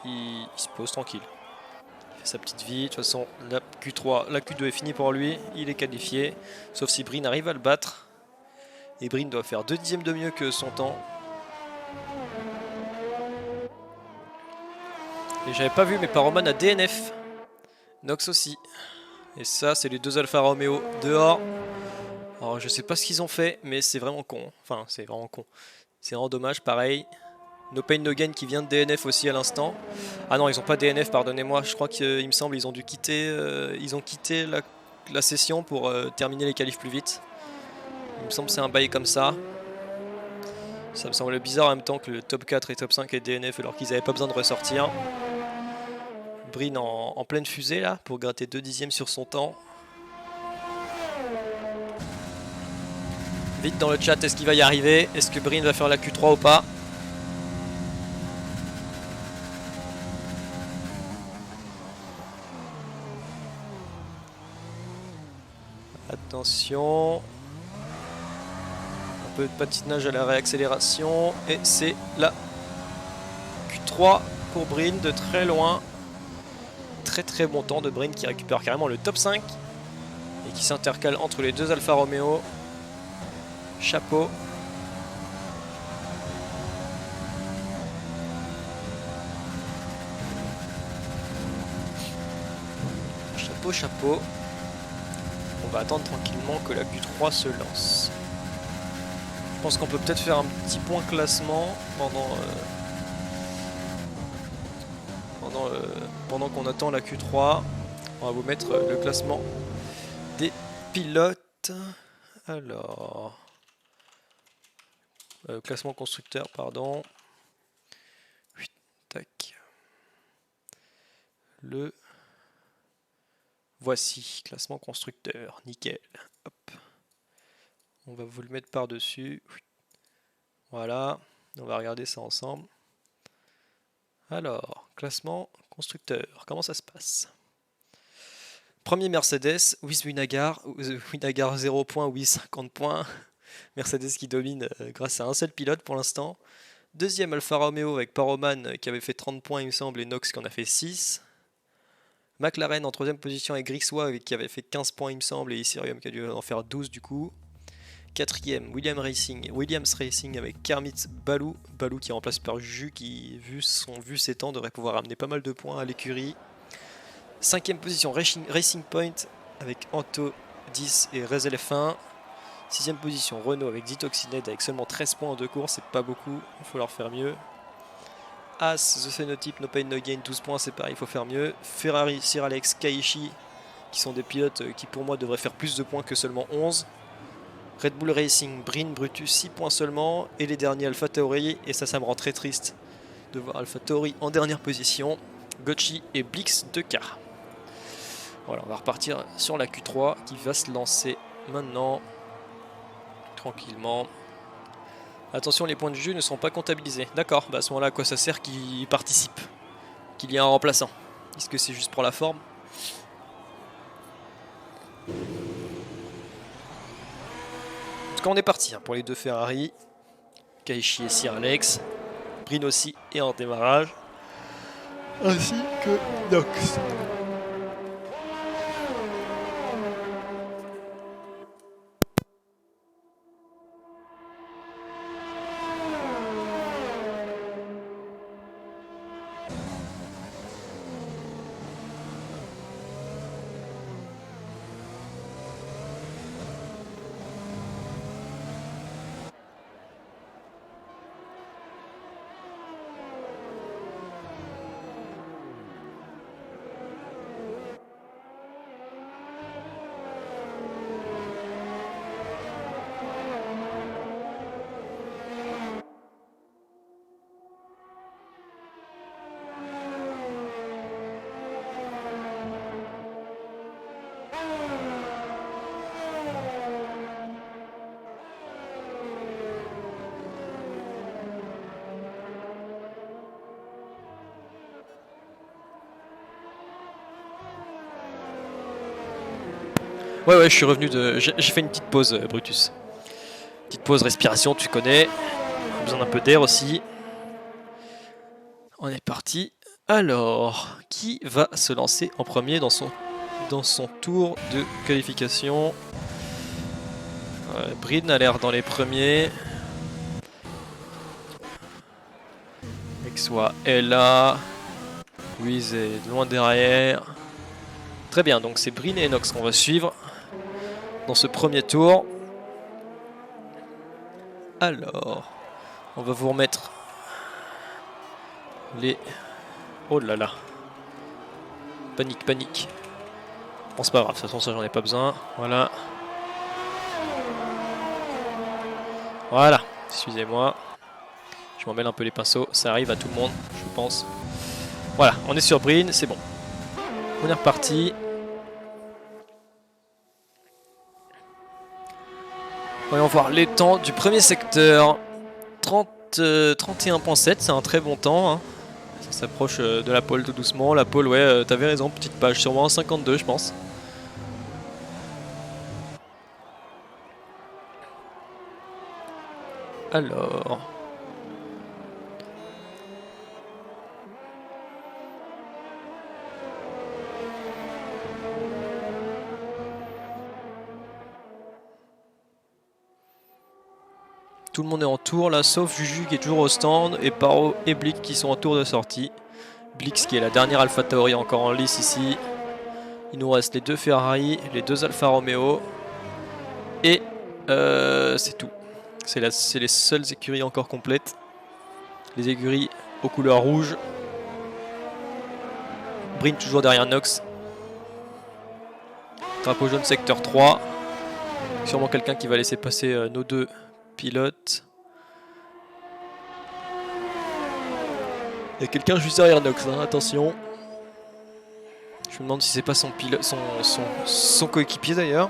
Il se pose tranquille. Il fait sa petite vie. De toute façon, la Q3, la Q2 est finie pour lui. Il est qualifié. Sauf si Breen arrive à le battre. Et Breen doit faire 2 dixièmes de mieux que son temps. Et j'avais pas vu, mais Paroman a DNF. Nox aussi. Et ça, c'est les deux Alfa Romeo dehors. Alors, je sais pas ce qu'ils ont fait, mais c'est vraiment con. Enfin, c'est vraiment con. C'est vraiment dommage, pareil. No pain no gain qui vient de DNF aussi à l'instant. Ah non, ils ont pas DNF, pardonnez-moi. Je crois qu'il me semble ils ont dû quitter, quitté la session pour terminer les qualifs plus vite. Il me semble que c'est un bail comme ça. Ça me semble bizarre en même temps que le top 4 et top 5 est DNF alors qu'ils n'avaient pas besoin de ressortir. Breen en pleine fusée là pour gratter 2 dixièmes sur son temps. Vite dans le chat, est-ce qu'il va y arriver? Est-ce que Breen va faire la Q3 ou pas? Attention. Un peu de patinage à la réaccélération. Et c'est la Q3 pour Breen de très loin. Très très bon temps de Breen qui récupère carrément le top 5. Et qui s'intercale entre les deux Alfa Romeo. Chapeau. Chapeau, chapeau. On va attendre tranquillement que la Q3 se lance. Je pense qu'on peut peut-être faire un petit point classement pendant qu'on attend la Q3. On va vous mettre le classement des pilotes. Alors, classement constructeur, pardon. Tac. Le voici, classement constructeur, nickel. Hop. On va vous le mettre par-dessus. Voilà, on va regarder ça ensemble. Alors, classement constructeur, comment ça se passe? Premier Mercedes, Wies Winagar 0 points, Wies 50 points. Mercedes qui domine grâce à un seul pilote pour l'instant. Deuxième Alfa Romeo avec Paroman qui avait fait 30 points il me semble et Nox qui en a fait 6. McLaren en troisième position avec Grixois qui avait fait 15 points il me semble et Isirium qui a dû en faire 12 du coup. Quatrième Williams Racing avec Kermit Balou qui remplace par Jus qui vu ses temps devrait pouvoir amener pas mal de points à l'écurie. Cinquième position Racing Point avec Anto 10 et Rezel F1. Sixième position Renault avec Zitoxined avec seulement 13 points en 2 courses, c'est pas beaucoup, il faut leur faire mieux. As, The Phenotype, No Pain No Gain, 12 points, c'est pareil, il faut faire mieux. Ferrari, Sir Alex, Kaishi, qui sont des pilotes qui pour moi devraient faire plus de points que seulement 11. Red Bull Racing, Breen, Brutus, 6 points seulement. Et les derniers Alpha Tauri, et ça me rend très triste de voir Alpha Tauri en dernière position. Gotchi et Blix 2K. Voilà, on va repartir sur la Q3 qui va se lancer maintenant. Tranquillement. Attention, les points de jus ne sont pas comptabilisés. D'accord, bah à ce moment-là, à quoi ça sert qu'il participe? Qu'il y ait un remplaçant? Est-ce que c'est juste pour la forme? En tout cas, on est parti hein, pour les deux Ferrari. Kaishi et Sir Alex. Breen aussi est en démarrage. ainsi que Nox. Ouais, je suis revenu de... J'ai fait une petite pause, Brutus. Petite pause respiration, tu connais. On a besoin d'un peu d'air aussi. On est parti. Alors, qui va se lancer en premier dans son tour de qualification? Brin a l'air dans les premiers. Exwa est là. Louise est loin derrière. Très bien, donc c'est Brin et Nox qu'on va suivre dans ce premier tour. Alors, on va vous remettre les... Oh là là. Panique. Bon, c'est pas grave, de toute façon ça j'en ai pas besoin. Voilà. Voilà, excusez-moi. Je m'en mêle un peu les pinceaux, ça arrive à tout le monde, je pense. Voilà, on est sur Brin, c'est bon. On est reparti. Voyons voir les temps du premier secteur. 31.7, c'est un très bon temps. Hein. Ça s'approche de la pole tout doucement. La pole, ouais, t'avais raison, petite page, sûrement 52 je pense. Alors... Tout le monde est en tour là, sauf Juju qui est toujours au stand, et Paro et Blick qui sont en tour de sortie. Blix qui est la dernière Alpha Tauri encore en lice ici. Il nous reste les deux Ferrari, les deux Alfa Romeo. Et c'est tout. C'est les seules écuries encore complètes. Les écuries aux couleurs rouges. Brin toujours derrière Nox. Drapeau jaune secteur 3. Sûrement quelqu'un qui va laisser passer nos deux pilotes. Il y a quelqu'un juste derrière Nox, hein, attention. Je me demande si c'est pas son pilote, son coéquipier d'ailleurs.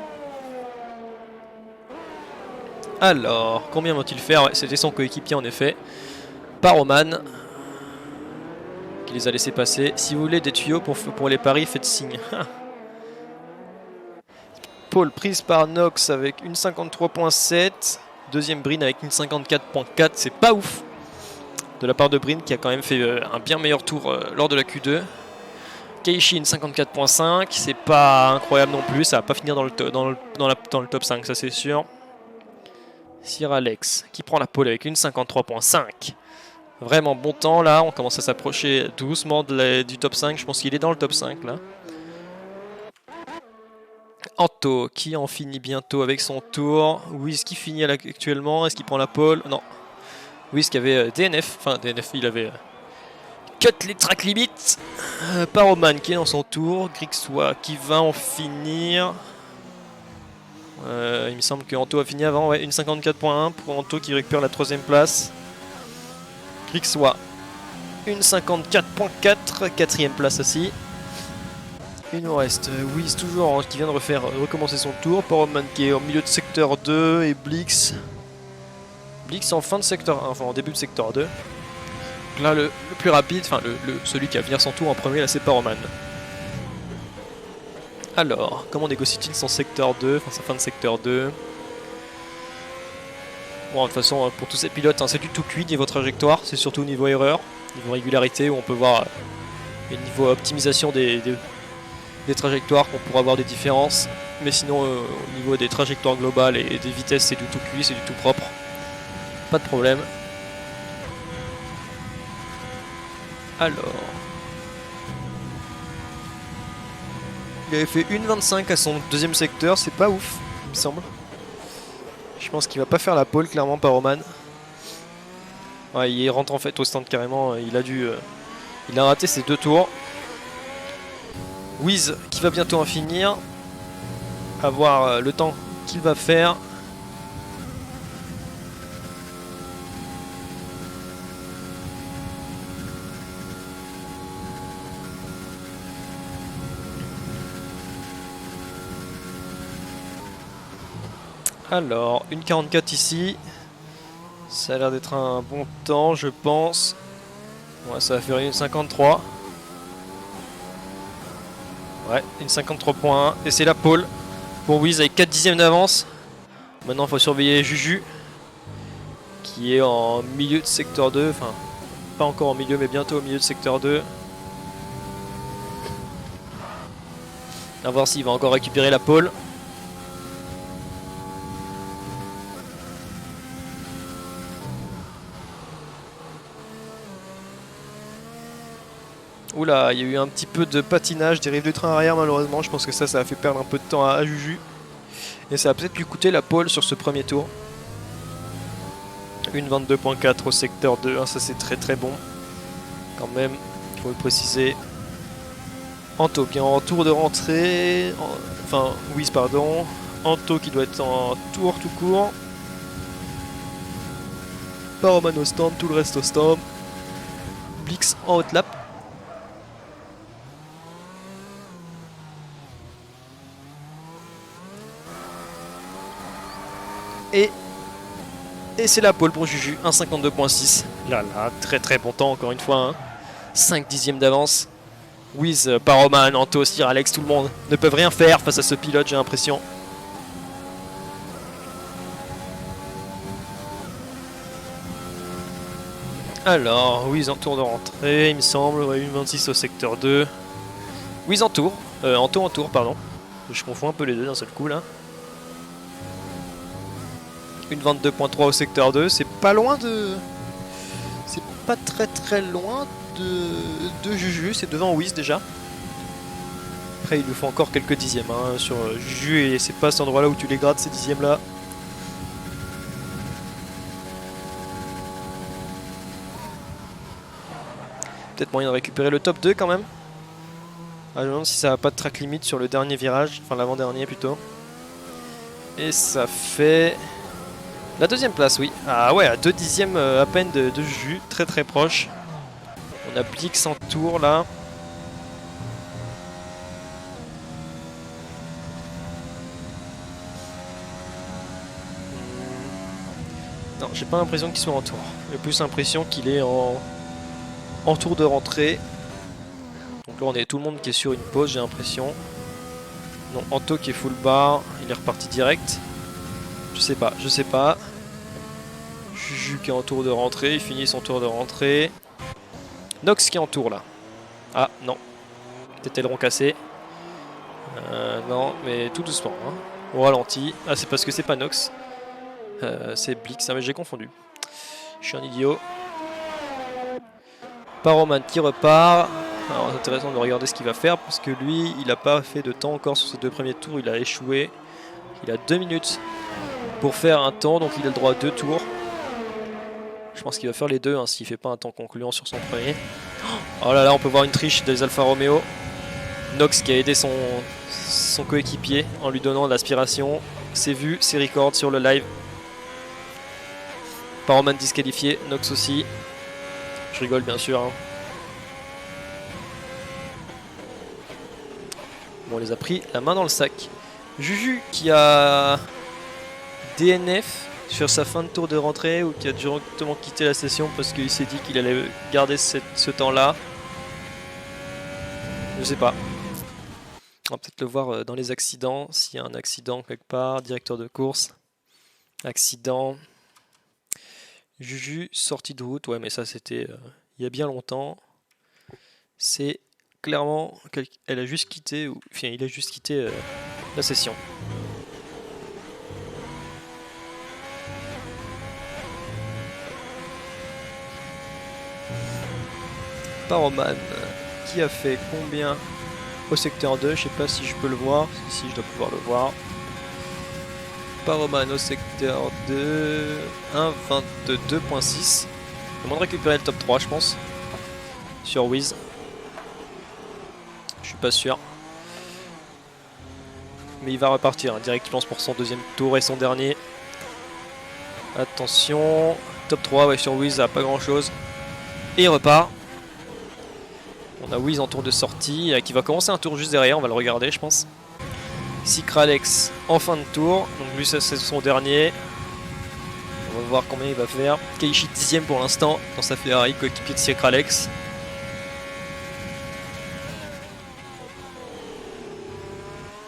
Alors, combien vont-ils faire? Ouais, c'était son coéquipier en effet. Paroman. Qui les a laissés passer. Si vous voulez des tuyaux pour les paris, faites signe. Pole prise par Nox avec une 53.7. Deuxième Brin avec une 54.4. C'est pas ouf de la part de Brin qui a quand même fait un bien meilleur tour lors de la Q2. Keishi une 54.5. C'est pas incroyable non plus. Ça va pas finir dans le top 5, ça c'est sûr. Sir Alex qui prend la pole avec une 53.5. Vraiment bon temps là. On commence à s'approcher doucement du top 5. Je pense qu'il est dans le top 5 là. Anto qui en finit bientôt avec son tour. Wiz qui finit actuellement. Est-ce qu'il prend la pole? Non. Wiz qui avait DNF. Enfin DNF, il avait cut les track limits. Paroman qui est dans son tour. Grixwa qui va en finir. Il me semble que Anto a fini avant. Ouais, une 54.1 pour Anto qui récupère la 3ème place. Grixwa une 54.4. 4ème place aussi. Il nous reste Wiz toujours qui vient de recommencer son tour. Paroman qui est au milieu de secteur 2 et Blix. Blix en fin de secteur 1, enfin en début de secteur 2. Donc là le plus rapide, enfin celui qui va venir son tour en premier là c'est Paroman. Alors, comment négocie-t-il son secteur 2, enfin sa fin de secteur 2? Bon de toute façon pour tous ces pilotes hein, c'est du tout cuit niveau trajectoire, c'est surtout niveau erreur, niveau régularité où on peut voir Et niveau optimisation des trajectoires, qu'on pourra avoir des différences. Mais sinon, au niveau des trajectoires globales et des vitesses, c'est du tout cuit, c'est du tout propre. Pas de problème. Alors... Il avait fait 1,25 à son deuxième secteur, c'est pas ouf, il me semble. Je pense qu'il va pas faire la pole, clairement, par Roman. Ouais, il rentre en fait au stand carrément, il a raté ses 2 tours. Wiz qui va bientôt en finir. À voir le temps qu'il va faire. Alors, 1,44 ici. Ça a l'air d'être un bon temps, je pense. Ouais, ça va faire 1,53. Ouais, 1,53.1. Et c'est la pole pour Wiz avec 4 dixièmes d'avance. Maintenant, il faut surveiller Juju, qui est en milieu de secteur 2. Enfin, pas encore en milieu, mais bientôt au milieu de secteur 2. À voir s'il va encore récupérer la pole. Oula, il y a eu un petit peu de patinage, dérive du train arrière malheureusement. Je pense que ça a fait perdre un peu de temps à Juju. Et ça va peut-être lui coûter la pole sur ce premier tour. 1,22.4 au secteur 2, hein, ça c'est très très bon. Quand même, il faut le préciser. Anto qui est en tour de rentrée. Enfin, Wiz pardon. Anto qui doit être en tour tout court. Paroman au stand, tout le reste au stand. Blix en haute lap. Et c'est la pole pour Juju, 1,52.6. Là, très très bon temps encore une fois. Hein. 5 dixièmes d'avance. Wiz, Paroman, Anto, Sir Alex, tout le monde ne peuvent rien faire face à ce pilote, j'ai l'impression. Alors, Wiz en tour de rentrée, il me semble. Ouais, 1,26 au secteur 2. Wiz en tour. Anto en tour, pardon. Je confonds un peu les deux d'un seul coup là. 1,22.3 au secteur 2. C'est pas loin de... C'est pas très très loin de Juju. C'est devant Wiz déjà. Après, il lui faut encore quelques dixièmes hein, sur Juju. Et c'est pas cet endroit là où tu les grattes, ces dixièmes là. Peut-être moyen de récupérer le top 2 quand même. Ah, je me demande si ça va pas de track limite sur le dernier virage. Enfin, l'avant-dernier plutôt. Et ça fait... La deuxième place, oui. Ah ouais, à 2 dixièmes à peine de Juju, très très proche. On a Blix en tour là. Non, j'ai pas l'impression qu'il soit en tour. J'ai plus l'impression qu'il est en tour de rentrée. Donc là, on est tout le monde qui est sur une pause, j'ai l'impression. Non, Anto qui est full bar, il est reparti direct. Je sais pas, je sais pas. Juju qui est en tour de rentrée, il finit son tour de rentrée. Nox qui est en tour là. Ah non, peut-être aileron cassé. Non, mais tout doucement. Hein. Au ralenti. Ah, c'est parce que c'est pas Nox. C'est Blix, ah, mais j'ai confondu. Je suis un idiot. Paroman qui repart. Alors c'est intéressant de regarder ce qu'il va faire parce que lui, il n'a pas fait de temps encore sur ses 2 premiers tours. Il a échoué. Il a 2 minutes pour faire un temps, donc il a le droit à 2 tours. Je pense qu'il va faire les deux hein, s'il fait pas un temps concluant sur son premier. Oh là là, on peut voir une triche des Alfa Romeo. Nox qui a aidé son coéquipier en lui donnant de l'aspiration. C'est vu, c'est record sur le live. Paroman disqualifié, Nox aussi. Je rigole bien sûr. Hein. Bon, on les a pris la main dans le sac. Juju qui a DNF sur sa fin de tour de rentrée ou qui a directement quitté la session parce qu'il s'est dit qu'il allait garder ce temps-là. Je sais pas. On va peut-être le voir dans les accidents. S'il y a un accident quelque part, directeur de course. Accident. Juju, sortie de route. Ouais, mais ça c'était il y a bien longtemps. C'est clairement qu'elle a juste quitté, ou enfin il a juste quitté la session. Paroman, qui a fait combien au secteur 2? Je sais pas si je peux le voir, si je dois pouvoir le voir. Paroman au secteur 2, 1,22.6. Il demande de récupérer le top 3 je pense. Sur Wiz. Je suis pas sûr. Mais il va repartir, hein, direct je pense pour son deuxième tour et son dernier. Attention. Top 3 ouais, sur Wiz, pas grand chose. Et il repart. On a Wiz en tour de sortie, qui va commencer un tour juste derrière, on va le regarder je pense. Sykralex en fin de tour, donc lui c'est son dernier. On va voir combien il va faire. Keiichi 10ème pour l'instant dans sa Ferrari, coéquipier de Sykralex.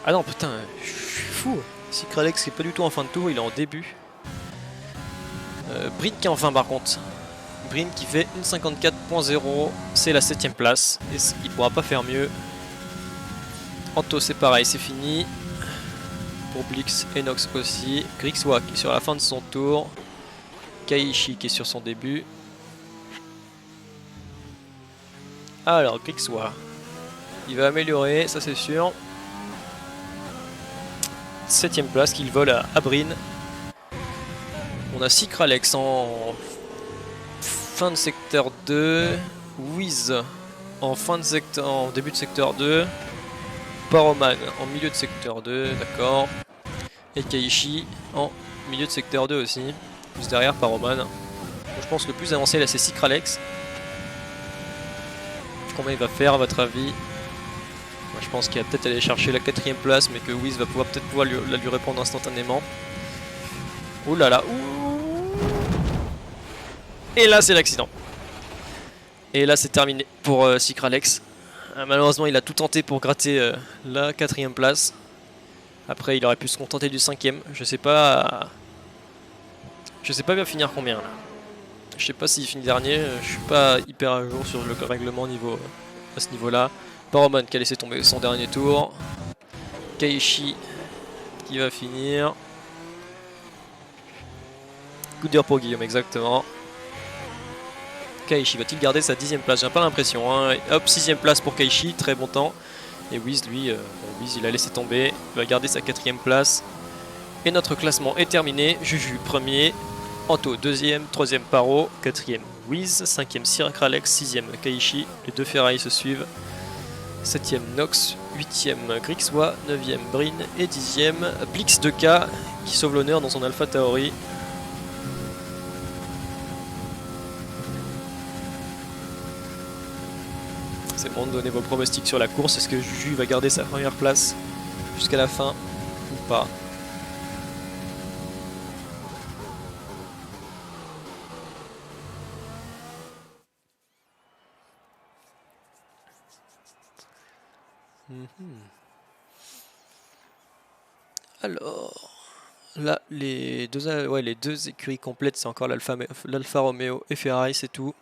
Ah non putain, je suis fou. Sykralex qui est pas du tout en fin de tour, il est en début. Brin qui est en fin par contre. Brin qui fait une 54.0, c'est la 7ème place. Et il pourra pas faire mieux. Anto c'est pareil, c'est fini. Pour Blix, Enox aussi. Grixwa qui est sur la fin de son tour. Keiichi qui est sur son début. Alors Grixwa, il va améliorer, ça c'est sûr. 7ème place qu'il vole à Brin. On a Sykralex en fin de secteur 2. Wiz en début de secteur 2. Paroman en milieu de secteur 2, d'accord. Et Keiichi en milieu de secteur 2 aussi. Juste derrière Paroman. Donc, je pense que le plus avancé là c'est Sykralex. Combien il va faire à votre avis? Moi, je pense qu'il va peut-être aller chercher la 4ème place, mais que Wiz va peut-être pouvoir lui répondre instantanément. Ouh là là, ouh. Et là c'est l'accident. Et là c'est terminé pour Sykralex. Malheureusement il a tout tenté pour gratter la 4ème place. Après il aurait pu se contenter du 5ème. Je sais pas bien finir combien là. Je sais pas s'il finit dernier. Je suis pas hyper à jour sur le règlement à ce niveau là. Paroman qui a laissé tomber son dernier tour. Keiichi qui va finir. Coup dur pour Guillaume exactement. Keiichi va-t-il garder sa 10ème place? J'ai pas l'impression. Hein. Hop, 6ème place pour Keiichi, très bon temps. Et Wiz, lui, Wiz, il a laissé tomber. Il va garder sa 4ème place. Et notre classement est terminé. Juju, premier. Anto, 2ème. 3ème, Paro. 4ème, Wiz. 5ème, Sykralex. 6ème, Keiichi. Les deux Ferrari se suivent. 7ème, Nox. 8ème, Grixwa. 9ème, Brin. Et 10ème, Blix 2K qui sauve l'honneur dans son Alpha Tauri. C'est bon de donner vos pronostics sur la course. Est-ce que Juju va garder sa première place jusqu'à la fin ou pas? Alors, là, les deux écuries complètes, c'est encore l'Alfa Romeo et Ferrari, c'est tout.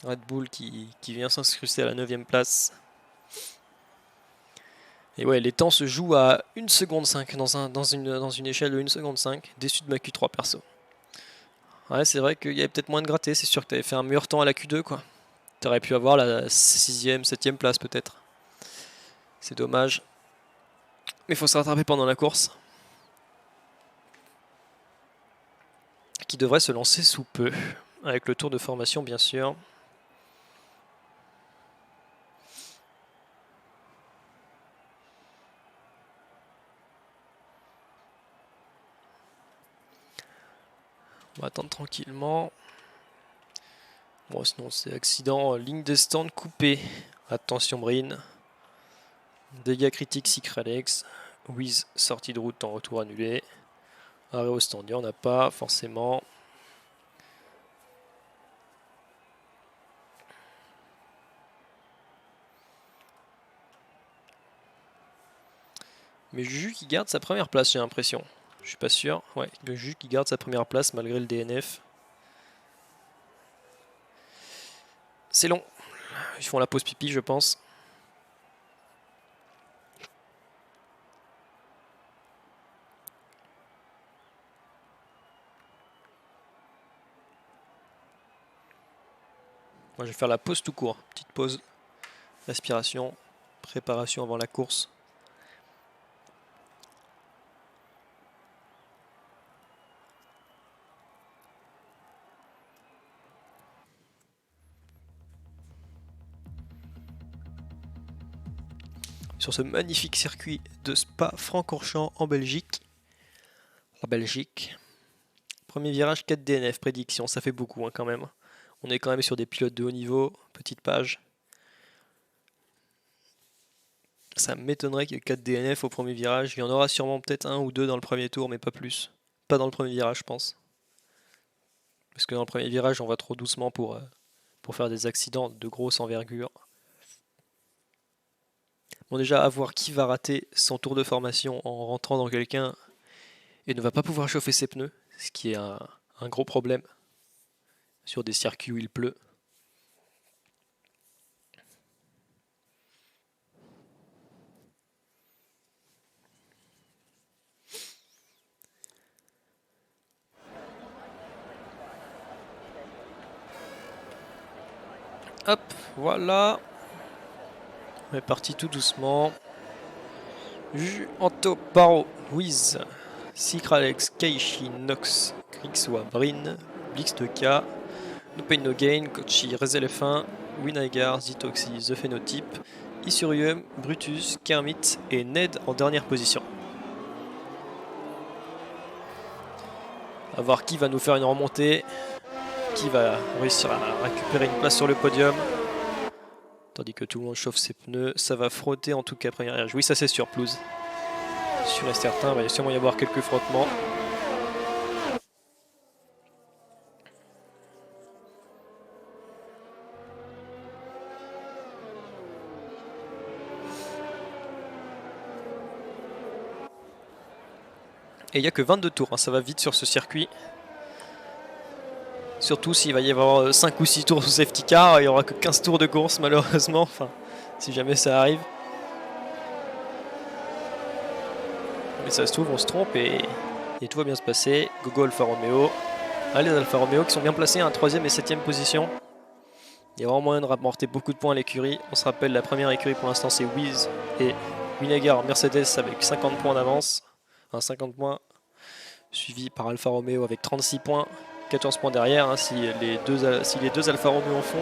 Red Bull qui vient s'incruster à la 9ème place. Et ouais, les temps se jouent à 1 seconde 5 dans une échelle de 1 seconde 5. Déçu de ma Q3 perso. Ouais, c'est vrai qu'il y avait peut-être moins de gratté. C'est sûr que tu avais fait un meilleur temps à la Q2 quoi. Tu aurais pu avoir la 6ème, 7ème place peut-être. C'est dommage. Mais il faut se rattraper pendant la course. Qui devrait se lancer sous peu. Avec le tour de formation bien sûr. On va attendre tranquillement. Bon, sinon c'est accident, ligne des stands coupée. Attention Brin. Dégâts critiques Sykralex. Wiz sortie de route en retour annulé. Arrêt au stand, il n'y en a pas forcément. Mais Juju qui garde sa première place, j'ai l'impression. Je suis pas sûr. Ouais, le Juju qui garde sa première place malgré le DNF. C'est long. Ils font la pause pipi, je pense. Moi, je vais faire la pause tout court. Petite pause, respiration, préparation avant la course. Sur ce magnifique circuit de Spa-Francorchamps en Belgique. La Belgique. Premier virage 4 DNF, prédiction, ça fait beaucoup hein, quand même. On est quand même sur des pilotes de haut niveau, petite page. Ça m'étonnerait qu'il y ait 4 DNF au premier virage. Il y en aura sûrement peut-être un ou deux dans le premier tour, mais pas plus. Pas dans le premier virage, je pense. Parce que dans le premier virage, on va trop doucement pour faire des accidents de grosse envergure. Bon, déjà, à voir qui va rater son tour de formation en rentrant dans quelqu'un et ne va pas pouvoir chauffer ses pneus, ce qui est un gros problème sur des circuits où il pleut. Hop, voilà. On est parti tout doucement. Anto, Paro, Wiz, Cycralex, Keishi, Nox, Grixwa, Brin, Blixteka, No Pain No Gain, Kochi, Rezel F1, Winagar, Zitoxy, The Phenotype, Isurium, Brutus, Kermit et Ned en dernière position. A voir qui va nous faire une remontée, qui va réussir à récupérer une place sur le podium. Tandis que tout le monde chauffe ses pneus, ça va frotter en tout cas premier virage. Oui, ça c'est sûr, Plouse. Sûr et certain, il va sûrement y avoir quelques frottements. Et il n'y a que 22 tours, hein, ça va vite sur ce circuit. Surtout s'il va y avoir 5 ou 6 tours sous safety car, il n'y aura que 15 tours de course malheureusement, enfin, si jamais ça arrive. Mais ça se trouve, on se trompe et tout va bien se passer. Gogo Alfa Romeo. Allez, les Alfa Romeo qui sont bien placés, 3ème et 7ème position. Il y a vraiment moyen de rapporter beaucoup de points à l'écurie. On se rappelle, la première écurie pour l'instant c'est Wiz et Winagar Mercedes avec 50 points d'avance. Enfin 50 points, suivi par Alfa Romeo avec 36 points. 14 points derrière, hein, si les deux Alfa Romeo en font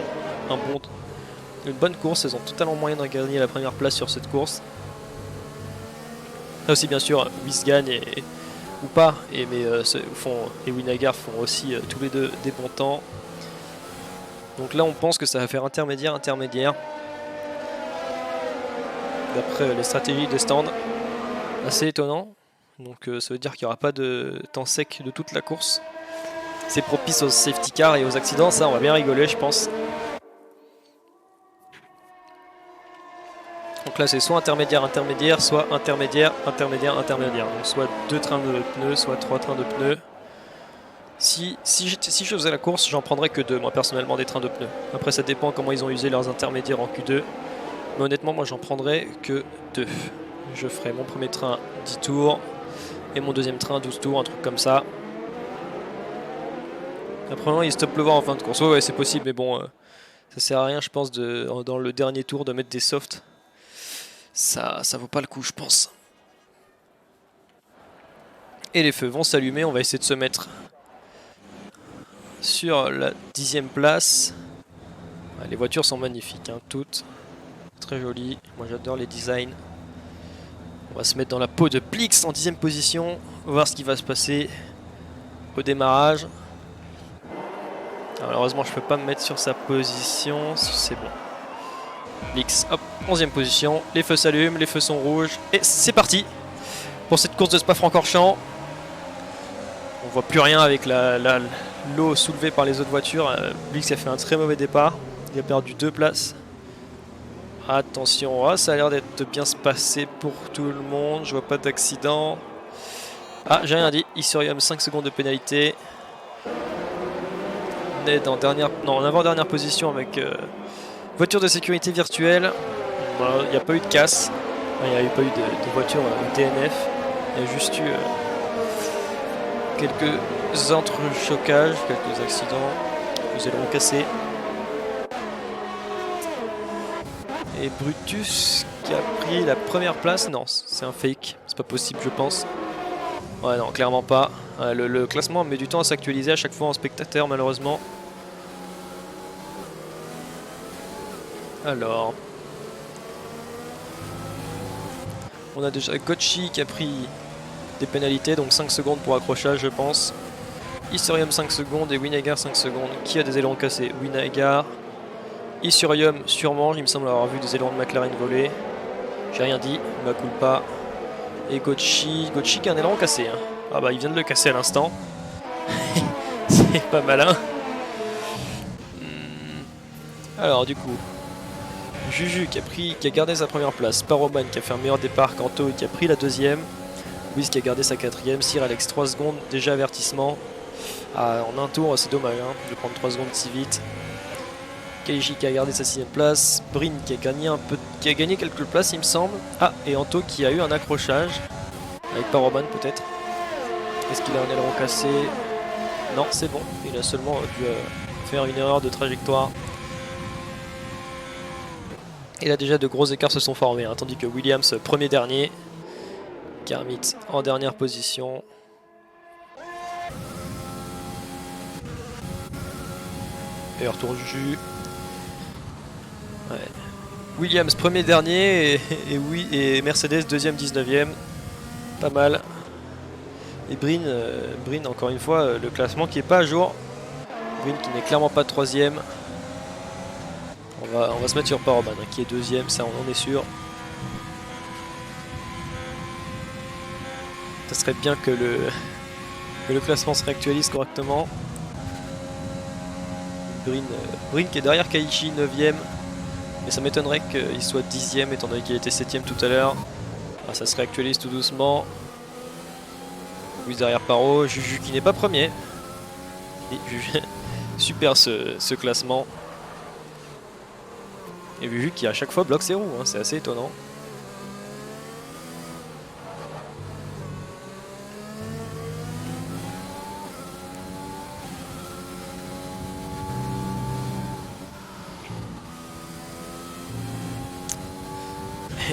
une bonne course, elles ont totalement moyen de gagner la première place sur cette course. Là aussi bien sûr, Wiz gagne ou pas, et Winagar font aussi tous les deux des bons temps. Donc là on pense que ça va faire intermédiaire, d'après les stratégies des stands. Assez étonnant, donc ça veut dire qu'il n'y aura pas de temps sec de toute la course. C'est propice aux safety cars et aux accidents, ça on va bien rigoler je pense. Donc là c'est soit intermédiaire, soit intermédiaire. Donc soit 2 trains de pneus, soit 3 trains de pneus. Si je faisais la course, j'en prendrais que 2, moi personnellement, des trains de pneus. Après ça dépend comment ils ont usé leurs intermédiaires en Q2. Mais honnêtement moi j'en prendrais que 2. Je ferai mon premier train 10 tours et mon deuxième train 12 tours, un truc comme ça. Après il stoppe pleuvoir en fin de course. Ouais c'est possible, mais bon, ça sert à rien je pense dans le dernier tour de mettre des softs. Ça vaut pas le coup je pense. Et les feux vont s'allumer, on va essayer de se mettre sur la 10ème place. Les voitures sont magnifiques, hein, toutes très jolies. Moi j'adore les designs. On va se mettre dans la peau de Blix en 10ème position. On va voir ce qui va se passer au démarrage. Alors, malheureusement je peux pas me mettre sur sa position. C'est bon. Blix, hop, 11ème position. Les feux s'allument, les feux sont rouges. Et c'est parti pour cette course de Spa-Francorchamps. On voit plus rien avec l'eau soulevée par les autres voitures. Blix a fait un très mauvais départ. Il a perdu 2 places. Attention, ça a l'air de bien se passer pour tout le monde. Je vois pas d'accident. Ah, j'ai rien dit. Isurium 5 secondes de pénalité. Ned en avant-dernière position avec Voiture de sécurité virtuelle. Il n'y a pas eu de casse. Il n'y a pas eu de voiture DNF. Il y a juste eu quelques entrechocages, quelques accidents, des ailerons cassés. Et Brutus qui a pris la première place. Non, c'est un fake. C'est pas possible, je pense. Ouais, non, clairement pas. Le classement met du temps à s'actualiser à chaque fois en spectateur, malheureusement. Alors, on a déjà Gotchi qui a pris des pénalités, donc 5 secondes pour accrochage, je pense. Isurium 5 secondes et Winnegar 5 secondes. Qui a des ailerons cassés? Winnegar. Isurium, sûrement, il me semble avoir vu des ailerons de McLaren voler. J'ai rien dit, ma culpa. Et Gotchi qui a un aileron cassé. Hein. Ah bah il vient de le casser à l'instant. C'est pas malin. Alors du coup, Juju qui a gardé sa première place, Paroman qui a fait un meilleur départ, Kanto qui a pris la deuxième, Wiz qui a gardé sa quatrième, Sir Alex 3 secondes, déjà avertissement. Ah, en un tour c'est dommage de prendre 3 secondes si vite. Keiji qui a gardé sa 6ème place, Brin qui a gagné quelques places il me semble. Ah, et Anto qui a eu un accrochage, avec Paroman peut-être. Est-ce qu'il a un aileron cassé? Non, c'est bon, il a seulement dû faire une erreur de trajectoire. Et là déjà de gros écarts se sont formés, hein, tandis que Williams premier dernier, Kermit en dernière position. Et retour Juju. Ouais. Williams premier dernier et Mercedes deuxième 19ème. Pas mal. Et Brin encore une fois le classement qui n'est pas à jour. Brin qui n'est clairement pas troisième. On va se mettre sur Paroman qui est deuxième, ça on est sûr. Ça serait bien que le classement se réactualise correctement. Brin qui est derrière Kaichi 9ème. Mais ça m'étonnerait qu'il soit 10ème étant donné qu'il était 7ème tout à l'heure. Ah, ça se réactualise tout doucement. Wiz derrière Paro. Juju qui n'est pas premier. Et Juju, super ce classement. Et Juju qui à chaque fois bloque ses roues, hein, c'est assez étonnant.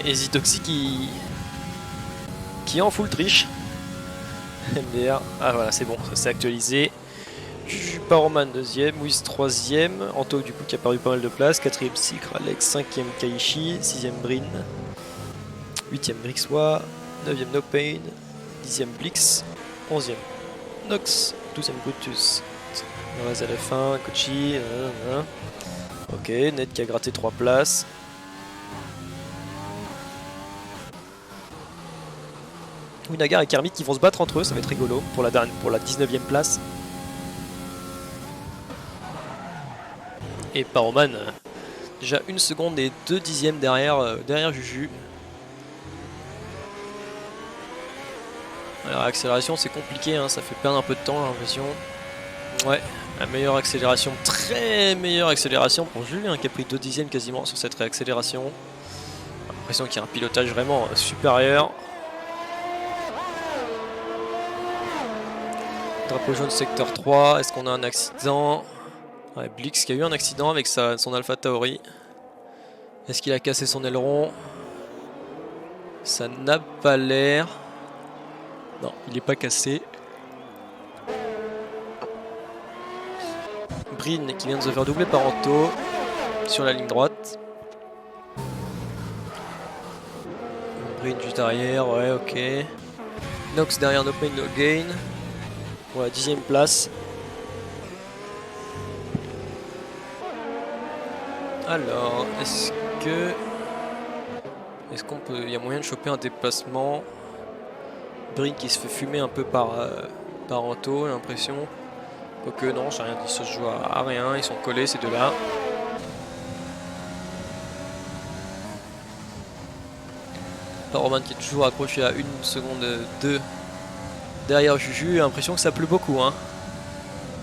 Et Zitoxi qui est en full triche. MDR, ah voilà c'est bon, ça s'est actualisé. Juju Paroman 2ème, Wiz 3ème, Anto du coup qui a perdu pas mal de place, 4ème Sikr, Alex, 5ème Kaishi, 6ème Brin, 8ème Brixwa, 9ème No Pain, 10ème Blix, 11ème Nox, 12ème Brutus. On reste à la fin, Kochi, ok, Ned qui a gratté 3 places. Winnegar et Kermit qui vont se battre entre eux, ça va être rigolo pour la 19ème place. Et Paroman, déjà 1 seconde et 2 dixièmes derrière Juju. Alors accélération c'est compliqué, hein, ça fait perdre un peu de temps j'ai l'impression. Ouais, la meilleure accélération, très meilleure accélération pour Juju hein, qui a pris 2 dixièmes quasiment sur cette réaccélération. J'ai l'impression qu'il y a un pilotage vraiment supérieur. Drapeau jaune secteur 3, est-ce qu'on a un accident? Ouais, Blix qui a eu un accident avec son Alpha Tauri. Est-ce qu'il a cassé son aileron? Ça n'a pas l'air. Non, il n'est pas cassé. Brin qui vient de se faire doubler par Anto sur la ligne droite. Brin juste derrière, ouais ok. Nox derrière No Pain No Gain. Pour la 10ème place. Alors, est-ce qu'on peut... Il y a moyen de choper un déplacement. Brin qui se fait fumer un peu par Anto, j'ai l'impression. Quoique non, j'ai rien dit, ça se joue à rien, ils sont collés ces deux-là. Paroman qui est toujours accroché à 1 seconde 2 derrière Juju, j'ai l'impression que ça pleut beaucoup. Hein.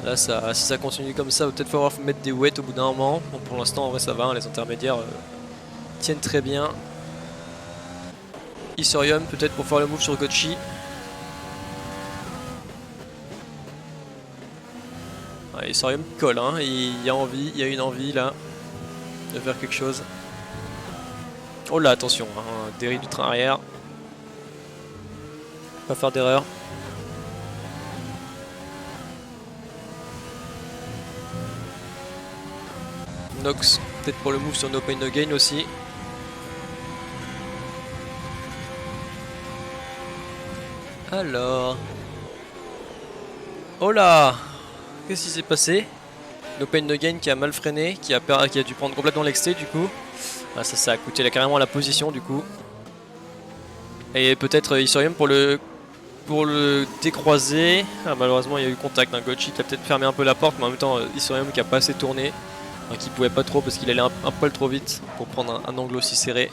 Là, si ça continue comme ça, va peut-être falloir mettre des wets au bout d'un moment. Bon, pour l'instant, en vrai, ça va. Hein, les intermédiaires tiennent très bien. Isorium, peut-être pour faire le move sur Gochi. Ouais, Isorium colle, hein. Il y a envie, il y a une envie là de faire quelque chose. Oh là, attention, hein, dérive du train arrière. Pas faire d'erreur. Nox, peut-être pour le move sur No Pain No Gain aussi. Alors. Oh là! Qu'est-ce qui s'est passé? No Pain No Gain qui a mal freiné, qui a dû prendre complètement l'exté du coup. Ah, ça a coûté carrément la position du coup. Et peut-être Isorium pour le décroiser. Ah, malheureusement il y a eu contact d'un Gochi qui a peut-être fermé un peu la porte, mais en même temps Isorium qui a pas assez tourné. Enfin, qui pouvait pas trop parce qu'il allait un poil trop vite pour prendre un angle aussi serré.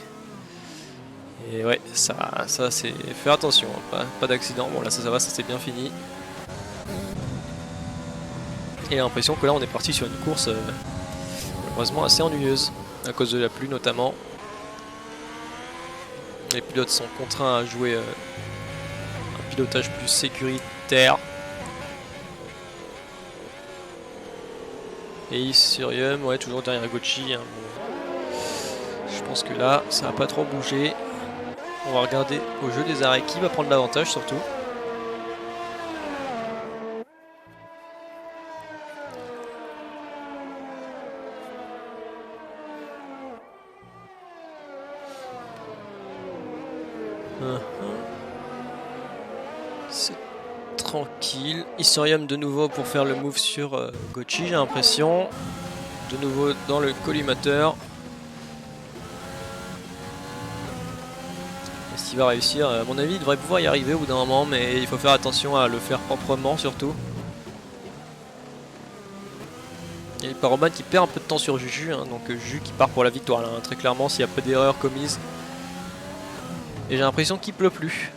Et ouais, ça c'est... Faire attention, hein, pas d'accident. Bon là ça va, ça c'est bien fini. Et j'ai l'impression que là on est parti sur une course malheureusement assez ennuyeuse. À cause de la pluie notamment. Les pilotes sont contraints à jouer un pilotage plus sécuritaire. Et Isorium, ouais, toujours derrière Gochi. Hein, bon. Je pense que là, ça va pas trop bouger. On va regarder au jeu des arrêts qui va prendre l'avantage surtout. C'est tranquille. Isorium de nouveau pour faire le move sur Gochi, j'ai l'impression. De nouveau dans le collimateur. Est-ce qu'il va réussir? À mon avis, il devrait pouvoir y arriver au bout d'un moment, mais il faut faire attention à le faire proprement surtout. Il y a Paroman qui perd un peu de temps sur Juju, hein, donc Juju qui part pour la victoire là, hein, très clairement s'il n'y a pas d'erreur commise. Et j'ai l'impression qu'il pleut plus.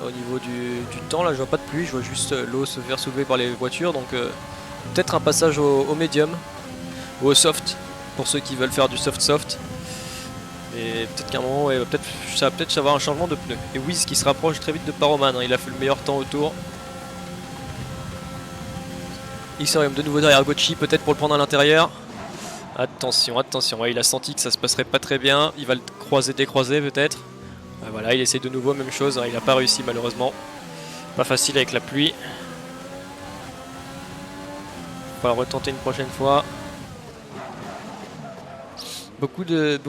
Au niveau du temps, là je vois pas de pluie, je vois juste l'eau se faire soulever par les voitures, donc peut-être un passage au médium ou au soft pour ceux qui veulent faire du soft. Et peut-être qu'à un moment, ouais, ça va peut-être avoir un changement de pneu. Et Wiz qui se rapproche très vite de Paroman, hein, il a fait le meilleur temps autour. Isorium de nouveau derrière Gochi, peut-être pour le prendre à l'intérieur. Attention, attention, ouais, il a senti que ça se passerait pas très bien. Il va le croiser, décroiser peut-être. Voilà, il essaie de nouveau, même chose, hein, il n'a pas réussi malheureusement. Pas facile avec la pluie. On va le retenter une prochaine fois. Beaucoup de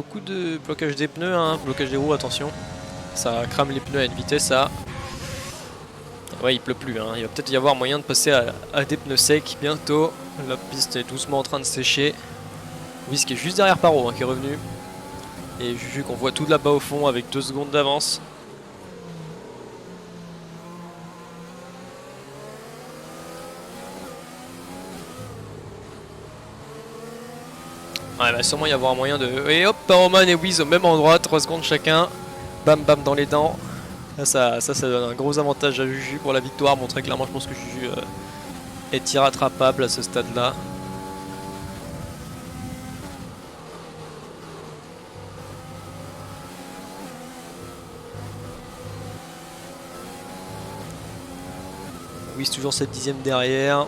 blocage des pneus, hein, blocage des roues, attention. Ça crame les pneus à une vitesse, ça. Ouais, il pleut plus, hein. Il va peut-être y avoir moyen de passer à des pneus secs bientôt. La piste est doucement en train de sécher. Wiz qui est juste derrière Paro, hein, qui est revenu. Et Juju qu'on voit tout là-bas au fond avec 2 secondes d'avance. Ouais, il va sûrement y avoir un moyen de... Et hop, Paroman et Wiz au même endroit, 3 secondes chacun. Bam bam dans les dents. Là, ça donne un gros avantage à Juju pour la victoire. Bon, très clairement, je pense que Juju est irrattrapable à ce stade-là. Wiz toujours 7 dixièmes derrière.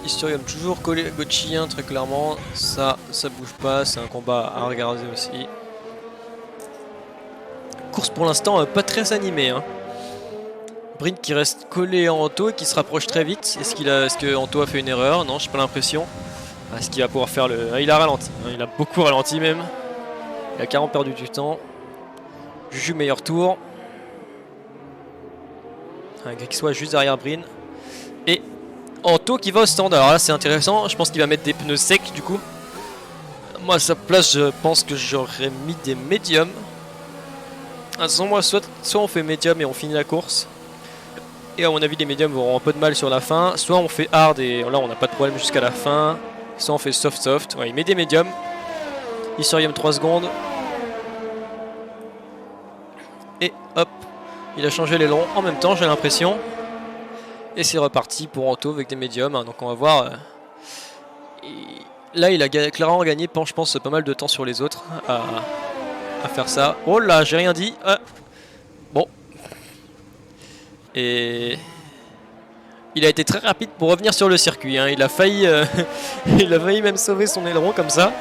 Isorium toujours collé à Gochi, hein, très clairement. Ça bouge pas, c'est un combat à regarder aussi. Course pour l'instant pas très animée. Hein. Brink qui reste collé en Anto et qui se rapproche très vite. Est-ce que Anto a fait une erreur? Non, j'ai pas l'impression. Est-ce qu'il va pouvoir faire le... Ah, il a ralenti, hein, il a beaucoup ralenti même. Il a carrément perdu du temps. Juju meilleur tour. Un gars qui soit juste derrière Brin. Et Anto qui va au stand. Alors là c'est intéressant, je pense qu'il va mettre des pneus secs du coup. Moi à sa place je pense que j'aurais mis des médiums. De toute façon moi soit on fait médium et on finit la course. Et à mon avis les médiums auront un peu de mal sur la fin. Soit on fait hard et là on n'a pas de problème jusqu'à la fin. Soit on fait soft. Ouais, il met des médiums. Isurium 3 secondes. Et hop, il a changé l'aileron en même temps, j'ai l'impression. Et c'est reparti pour Anto avec des médiums. Donc on va voir. Là, il a clairement gagné, je pense, pas mal de temps sur les autres à faire ça. Oh là, j'ai rien dit. Bon. Et il a été très rapide pour revenir sur le circuit. Hein. Il a failli même sauver son aileron comme ça.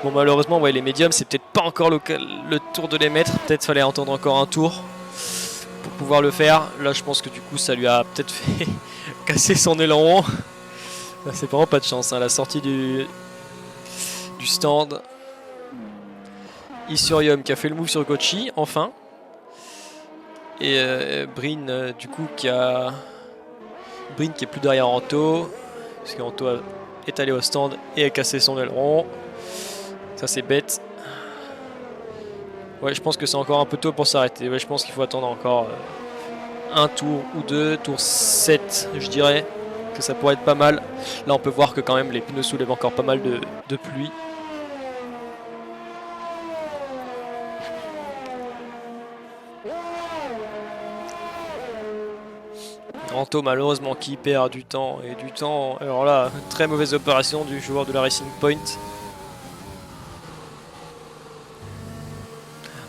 Bon, malheureusement, ouais, les médiums, c'est peut-être pas encore le tour de les mettre. Peut-être fallait attendre encore un tour pour pouvoir le faire. Là, je pense que du coup, ça lui a peut-être fait casser son aileron. C'est vraiment pas de chance. Hein. La sortie du stand. Isurium qui a fait le move sur Gochi, enfin. Et Brin, du coup, Brin qui est plus derrière Anto. Parce qu'Anto est allé au stand et a cassé son aileron. Ça, c'est bête. Ouais, je pense que c'est encore un peu tôt pour s'arrêter. Ouais, je pense qu'il faut attendre encore un tour ou deux. Tour 7, je dirais. Que ça pourrait être pas mal. Là, on peut voir que quand même les pneus soulèvent encore pas mal de pluie. Anto malheureusement qui perd du temps et du temps. Alors là, très mauvaise opération du joueur de la Racing Point.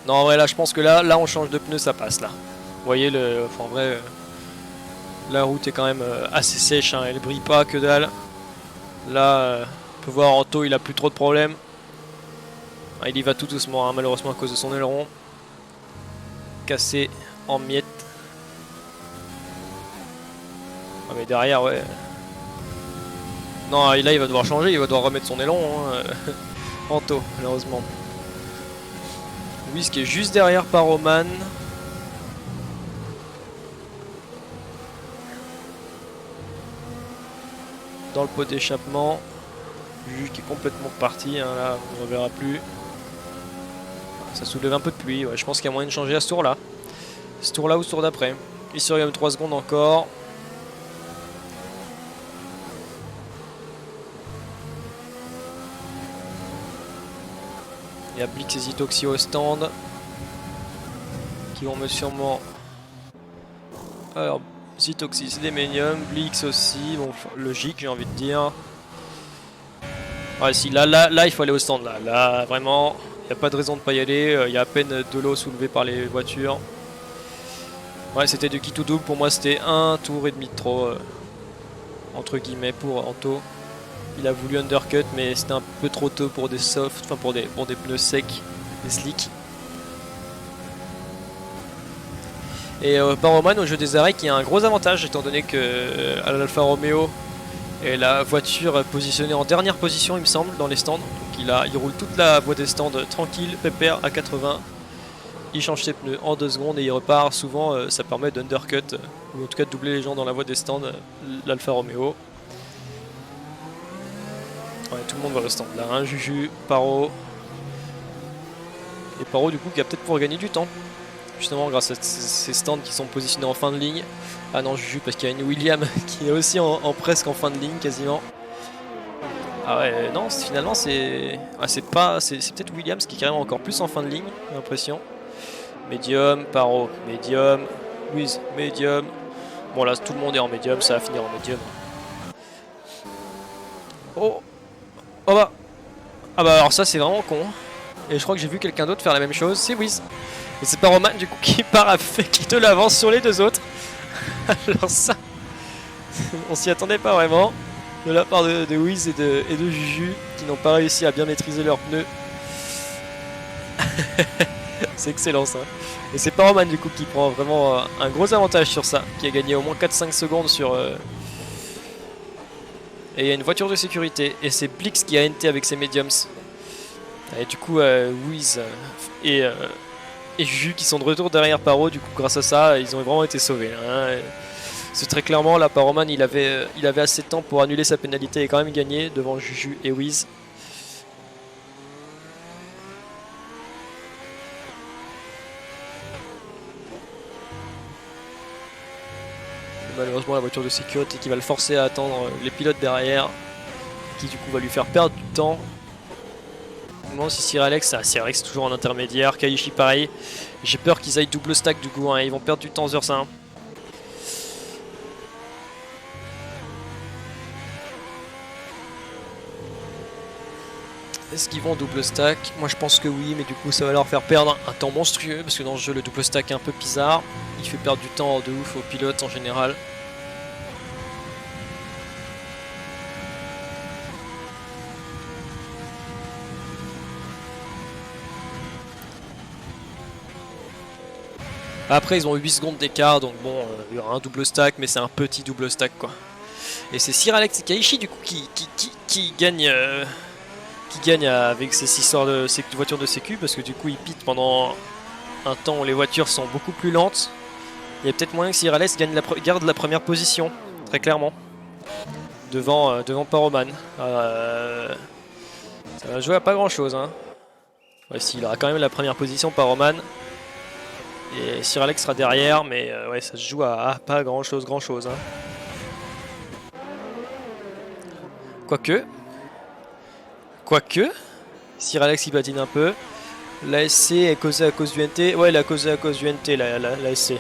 Non, en vrai, là, je pense que là on change de pneu, ça passe là. Vous voyez, en vrai, la route est quand même assez sèche, hein, elle brille pas, que dalle. Là, on peut voir Anto, il a plus trop de problèmes. Il y va tout doucement, hein, malheureusement à cause de son aileron. Cassé en miettes. Ah, mais derrière, ouais. Non, là, il va devoir changer, il va devoir remettre son aileron. Hein. Anto, malheureusement. Whis qui est juste derrière Paroman. Dans le pot d'échappement. Juju qui est complètement parti. Hein, là, on ne reverra plus. Ça soulève un peu de pluie. Ouais, je pense qu'il y a moyen de changer à ce tour-là. Ce tour-là ou ce tour d'après. Isurium 3 secondes encore. Il y a Blix et Zitoxy au stand. Qui vont me sûrement... Alors, Zitoxy c'est des médiums. Blix aussi. Bon, logique, j'ai envie de dire. Ouais, si, là, il faut aller au stand. Là vraiment, il n'y a pas de raison de ne pas y aller. Il y a à peine de l'eau soulevée par les voitures. Ouais, c'était de qui tout double. Pour moi, c'était un tour et demi de trop. Entre guillemets, pour Anto. Il a voulu undercut, mais c'était un peu trop tôt pour des softs, enfin pour des pneus secs, des slicks. Et Paroman au jeu des arrêts qui a un gros avantage étant donné que l'Alfa Romeo est la voiture positionnée en dernière position, il me semble, dans les stands. Donc il roule toute la voie des stands tranquille, pépère à 80. Il change ses pneus en 2 secondes et il repart. Souvent ça permet d'undercut ou en tout cas de doubler les gens dans la voie des stands, l'Alfa Romeo. Ouais, tout le monde va au stand là, hein. Juju, Paro. Et Paro du coup qui a peut-être pour gagner du temps. Justement grâce à ces stands qui sont positionnés en fin de ligne. Ah non, Juju parce qu'il y a une William qui est aussi presque en fin de ligne quasiment. Ah ouais, non, finalement c'est peut-être Williams qui est carrément encore plus en fin de ligne, j'ai l'impression. Médium, Paro, médium, Wiz, médium. Bon là tout le monde est en médium, ça va finir en médium. Oh bah. Ah bah alors ça c'est vraiment con. Et je crois que j'ai vu quelqu'un d'autre faire la même chose, c'est Wiz. Et c'est Paroman du coup qui part qui te l'avance sur les deux autres. Alors ça, on s'y attendait pas vraiment. De la part de Wiz et de Juju qui n'ont pas réussi à bien maîtriser leurs pneus. C'est excellent ça. Et c'est Paroman du coup qui prend vraiment un gros avantage sur ça. Qui a gagné au moins 4-5 secondes sur... Et il y a une voiture de sécurité. Et c'est Blix qui a NT avec ses mediums. Et du coup Wiz et Juju qui sont de retour derrière Paro. Du coup grâce à ça ils ont vraiment été sauvés. Hein. C'est très clairement là Paroman il avait assez de temps pour annuler sa pénalité et quand même gagner devant Juju et Wiz. Malheureusement la voiture de sécurité qui va le forcer à attendre les pilotes derrière, qui du coup va lui faire perdre du temps. me demande si Sir Alex, Alex toujours en intermédiaire, Kaishi pareil. J'ai peur qu'ils aillent double stack du coup, hein. Ils vont perdre du temps sur ça. Hein. Est-ce qu'ils vont double stack? Moi je pense que oui, mais du coup ça va leur faire perdre un temps monstrueux, parce que dans ce jeu le double stack est un peu bizarre. Il fait perdre du temps de ouf aux pilotes en général. Après ils ont 8 secondes d'écart, donc bon, il y aura un double stack, mais c'est un petit double stack quoi. Et c'est Sir Alex et Kaishi du coup qui gagnent... avec ces histoires de voitures de sécu, parce que du coup ils pitent pendant un temps où les voitures sont beaucoup plus lentes. Il y a peut-être moyen que Sir Alex garde la première position, très clairement, devant Paroman. Ça va jouer à pas grand chose. Hein. Ouais, il aura quand même la première position, Paroman. Et Sir Alex sera derrière, mais ouais, ça se joue à pas grand chose. Hein. Quoique, Sir Alex il patine un peu. L'ASC est causée à cause du NT. Ouais, elle a causé à cause du NT, l'ASC.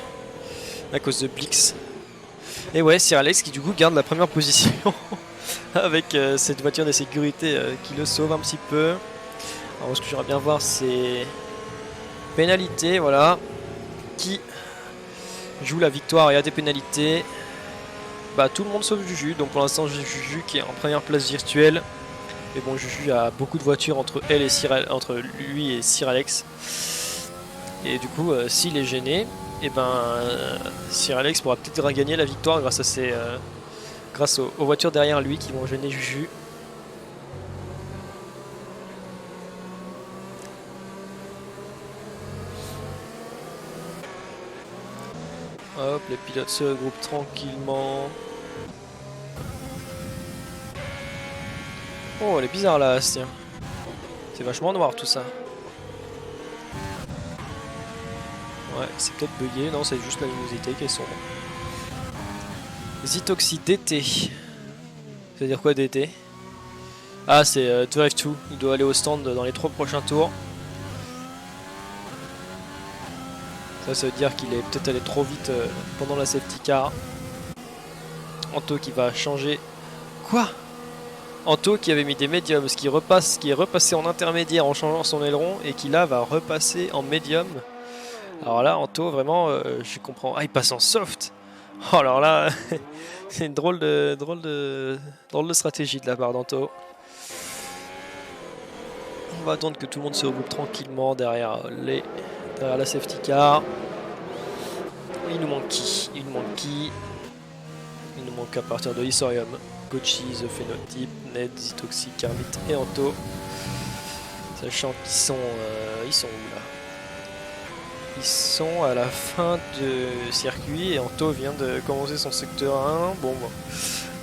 À cause de Blix. Et ouais, Sir Alex qui du coup garde la première position. Avec cette voiture de sécurité qui le sauve un petit peu. Alors ce que j'aimerais bien voir c'est... pénalité, voilà. Qui joue la victoire et a des pénalités. Bah tout le monde sauf Juju. Donc pour l'instant Juju qui est en première place virtuelle. Mais bon, Juju a beaucoup de voitures entre lui et Sir Alex. Et du coup, s'il est gêné, et ben Sir Alex pourra peut-être gagner la victoire grâce aux voitures derrière lui qui vont gêner Juju. Hop, les pilotes se regroupent tranquillement. Oh, elle est bizarre là, tiens. C'est vachement noir tout ça. Ouais, c'est peut-être bugué. Non, c'est juste la luminosité qui est sombre. Zitoxy DT. Ça veut dire quoi DT? Ah, c'est Drive 2. Il doit aller au stand dans les 3 prochains tours. Ça veut dire qu'il est peut-être allé trop vite pendant la safety car. Anto qui va changer. Quoi? Anto qui avait mis des médiums, qui est repassé en intermédiaire en changeant son aileron et qui là va repasser en médium. Alors là, Anto, vraiment, je comprends. Ah, il passe en soft. Oh, alors là, c'est une drôle de stratégie de la part d'Anto. On va attendre que tout le monde se regroupe tranquillement derrière la safety car. Il nous manque qui? Il nous manque à partir de Isorium, Gochi, The Phenotype, Ned, Zitoxy, Kermit et Anto. Sachant qu'ils sont où là? Ils sont à la fin de circuit et Anto vient de commencer son secteur 1. Bon,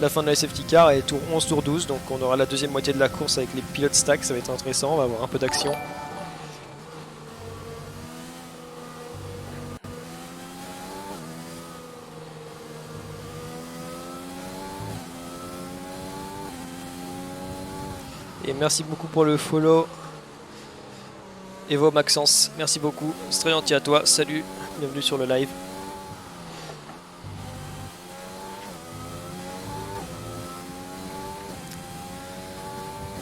la fin de la safety car est tour 11, tour 12, donc on aura la deuxième moitié de la course avec les pilotes stack, ça va être intéressant, on va avoir un peu d'action. Et merci beaucoup pour le follow. Evo Maxence, merci beaucoup. C'est très gentil à toi. Salut, bienvenue sur le live.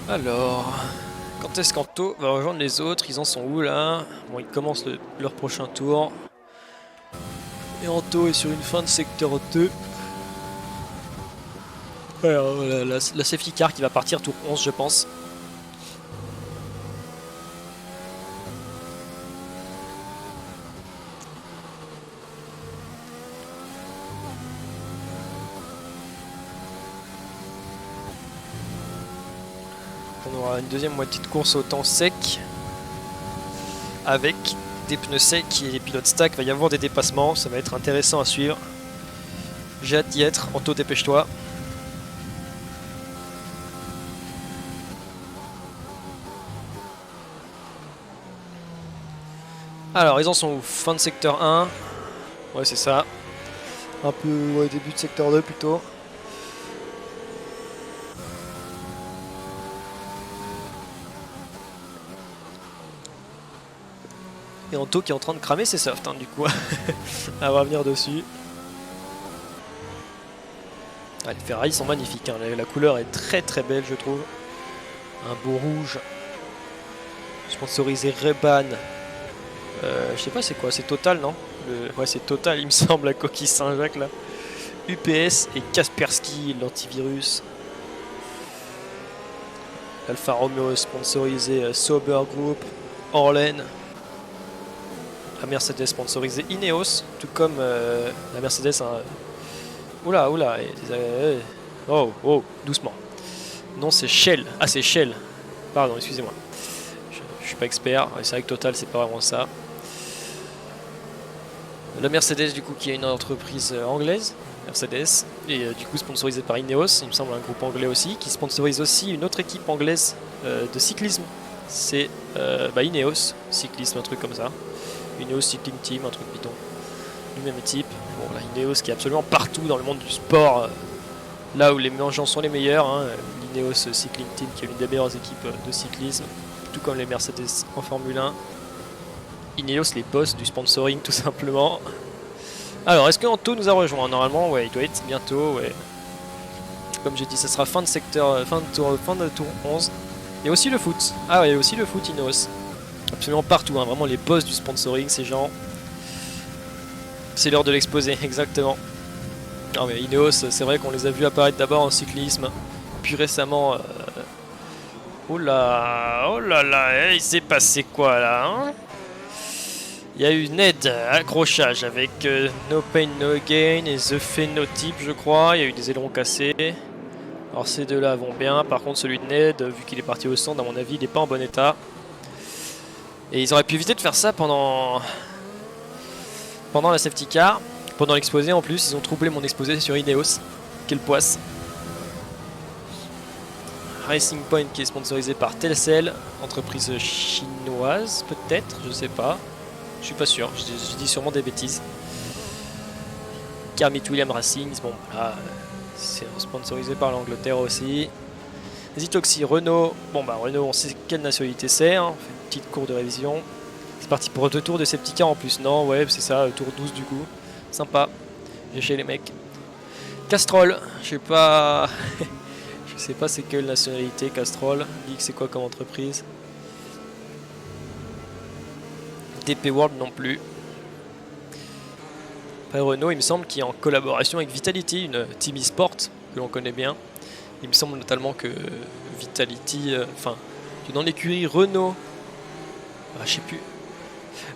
Alors, quand est-ce qu'Anto va rejoindre les autres? Ils en sont où là? Bon, ils commencent leur prochain tour. Et Anto est sur une fin de secteur 2. Alors, la safety car qui va partir tour 11 je pense. On aura une deuxième moitié de course au temps sec. Avec des pneus secs et les pilotes stack, il va y avoir des dépassements, ça va être intéressant à suivre. J'ai hâte d'y être, Anto dépêche-toi. Alors ils en sont où? Fin de secteur 1. Ouais c'est ça. Un peu début de secteur 2 plutôt. Et Anto qui est en train de cramer ses softs, hein, du coup. On va revenir dessus. Ah, les Ferrari sont magnifiques, hein. La couleur est très très belle, je trouve. Un beau rouge. Sponsorisé Ray-Ban. Je sais pas c'est quoi, c'est Total, non? Ouais, c'est Total, il me semble, la coquille Saint-Jacques là. UPS et Kaspersky, l'antivirus. Alfa Romeo sponsorisé Sauber Group, Orlen. La Mercedes sponsorisée Ineos, tout comme la Mercedes. Hein. Oula, oula, oh, oh, doucement. Non, c'est Shell. Ah, c'est Shell. Pardon, excusez-moi. Je suis pas expert. C'est vrai que Total, c'est pas vraiment ça. La Mercedes, du coup, qui est une entreprise anglaise, Mercedes, et du coup sponsorisée par Ineos, il me semble un groupe anglais aussi, qui sponsorise aussi une autre équipe anglaise de cyclisme. C'est Ineos Cyclisme, un truc comme ça. Ineos Cycling Team, un truc bidon. Du même type. Bon, là, Ineos qui est absolument partout dans le monde du sport, là où les gens sont les meilleurs. Hein. L'Ineos Cycling Team, qui est l'une des meilleures équipes de cyclisme, tout comme les Mercedes en Formule 1. Ineos, les boss du sponsoring, tout simplement. Alors, est-ce que Anto nous a rejoint? Normalement, ouais, il doit être bientôt, ouais. Comme j'ai dit, ça sera fin de secteur, fin de tour 11. Il y a aussi le foot. Ah ouais, il y a aussi le foot Ineos. Absolument partout, hein, vraiment les boss du sponsoring, ces gens. C'est l'heure de l'exposer, exactement. Non mais Ineos, c'est vrai qu'on les a vus apparaître d'abord en cyclisme, puis récemment... Oh là là, il s'est passé quoi là, hein? Il y a eu Ned, accrochage avec No Pain No Gain et The Phenotype, je crois. Il y a eu des ailerons cassés. Alors ces deux-là vont bien. Par contre, celui de Ned, vu qu'il est parti au centre, à mon avis, il n'est pas en bon état. Et ils auraient pu éviter de faire ça pendant la safety car. Pendant l'exposé, en plus, ils ont troublé mon exposé sur Ineos. Quelle poisse. Racing Point qui est sponsorisé par Telcel, entreprise chinoise, peut-être, je sais pas. Je suis pas sûr, je dis sûrement des bêtises. Kermit Williams Racing, bon là, c'est sponsorisé par l'Angleterre aussi. Zitoxy Renault, bon bah Renault on sait quelle nationalité c'est, hein. On fait une petite cour de révision. C'est parti pour 2 tours de safety car en plus, non ouais c'est ça, tour 12 du coup. Sympa, j'ai chez les mecs. Castrol, je sais pas... je sais pas c'est quelle nationalité Castrol, dit que c'est quoi comme entreprise. DP World non plus. Après Renault, il me semble qu'il est en collaboration avec Vitality, une team e-sport que l'on connaît bien. Il me semble notamment que Vitality, dans l'écurie Renault, je sais plus.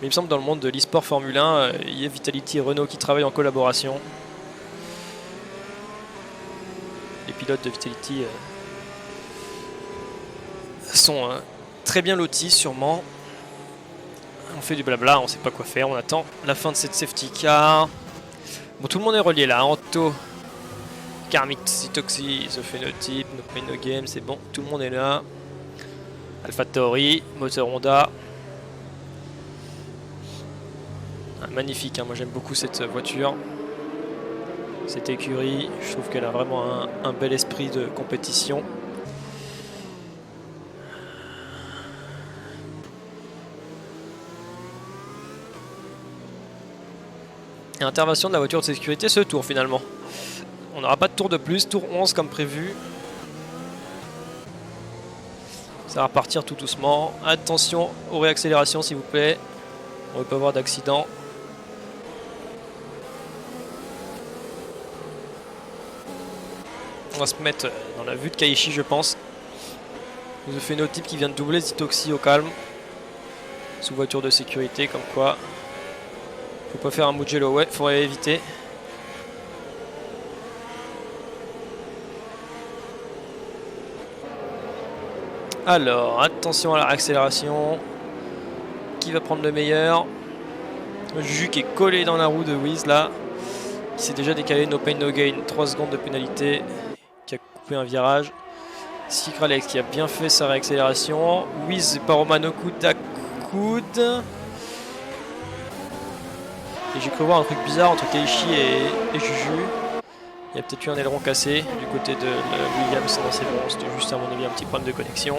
Mais il me semble que dans le monde de l'e-sport Formule 1, il y a Vitality et Renault qui travaillent en collaboration. Les pilotes de Vitality sont très bien lotis sûrement. On fait du blabla, on sait pas quoi faire, on attend la fin de cette safety car. Bon, tout le monde est relié là, Anto, Kermit, Zitoxy, The Phenotype, No Pain No Game, c'est bon, tout le monde est là. AlphaTauri, moteur Honda. Magnifique, hein, moi j'aime beaucoup cette voiture. Cette écurie, je trouve qu'elle a vraiment un bel esprit de compétition. Et intervention de la voiture de sécurité ce tour finalement. On n'aura pas de tour de plus, tour 11 comme prévu. Ça va repartir tout doucement. Attention aux réaccélérations s'il vous plaît. On ne veut pas avoir d'accident. On va se mettre dans la vue de Kaishi je pense. The Phenotype qui vient de doubler Zitoxy au calme. Sous voiture de sécurité comme quoi. Faut pas faire un Mugello, ouais, faudrait éviter. Alors, attention à la réaccélération. Qui va prendre le meilleur? Juju qui est collé dans la roue de Wiz là. Qui s'est déjà décalé, No Pain No Gain, 3 secondes de pénalité. Qui a coupé un virage. Sikralex qui a bien fait sa réaccélération. Wiz par Romano coude à coude. Et j'ai cru voir un truc bizarre entre Keishi et Juju. Il y a peut-être eu un aileron cassé du côté de Williams. Non, c'est bon, c'était juste à mon avis un petit problème de connexion.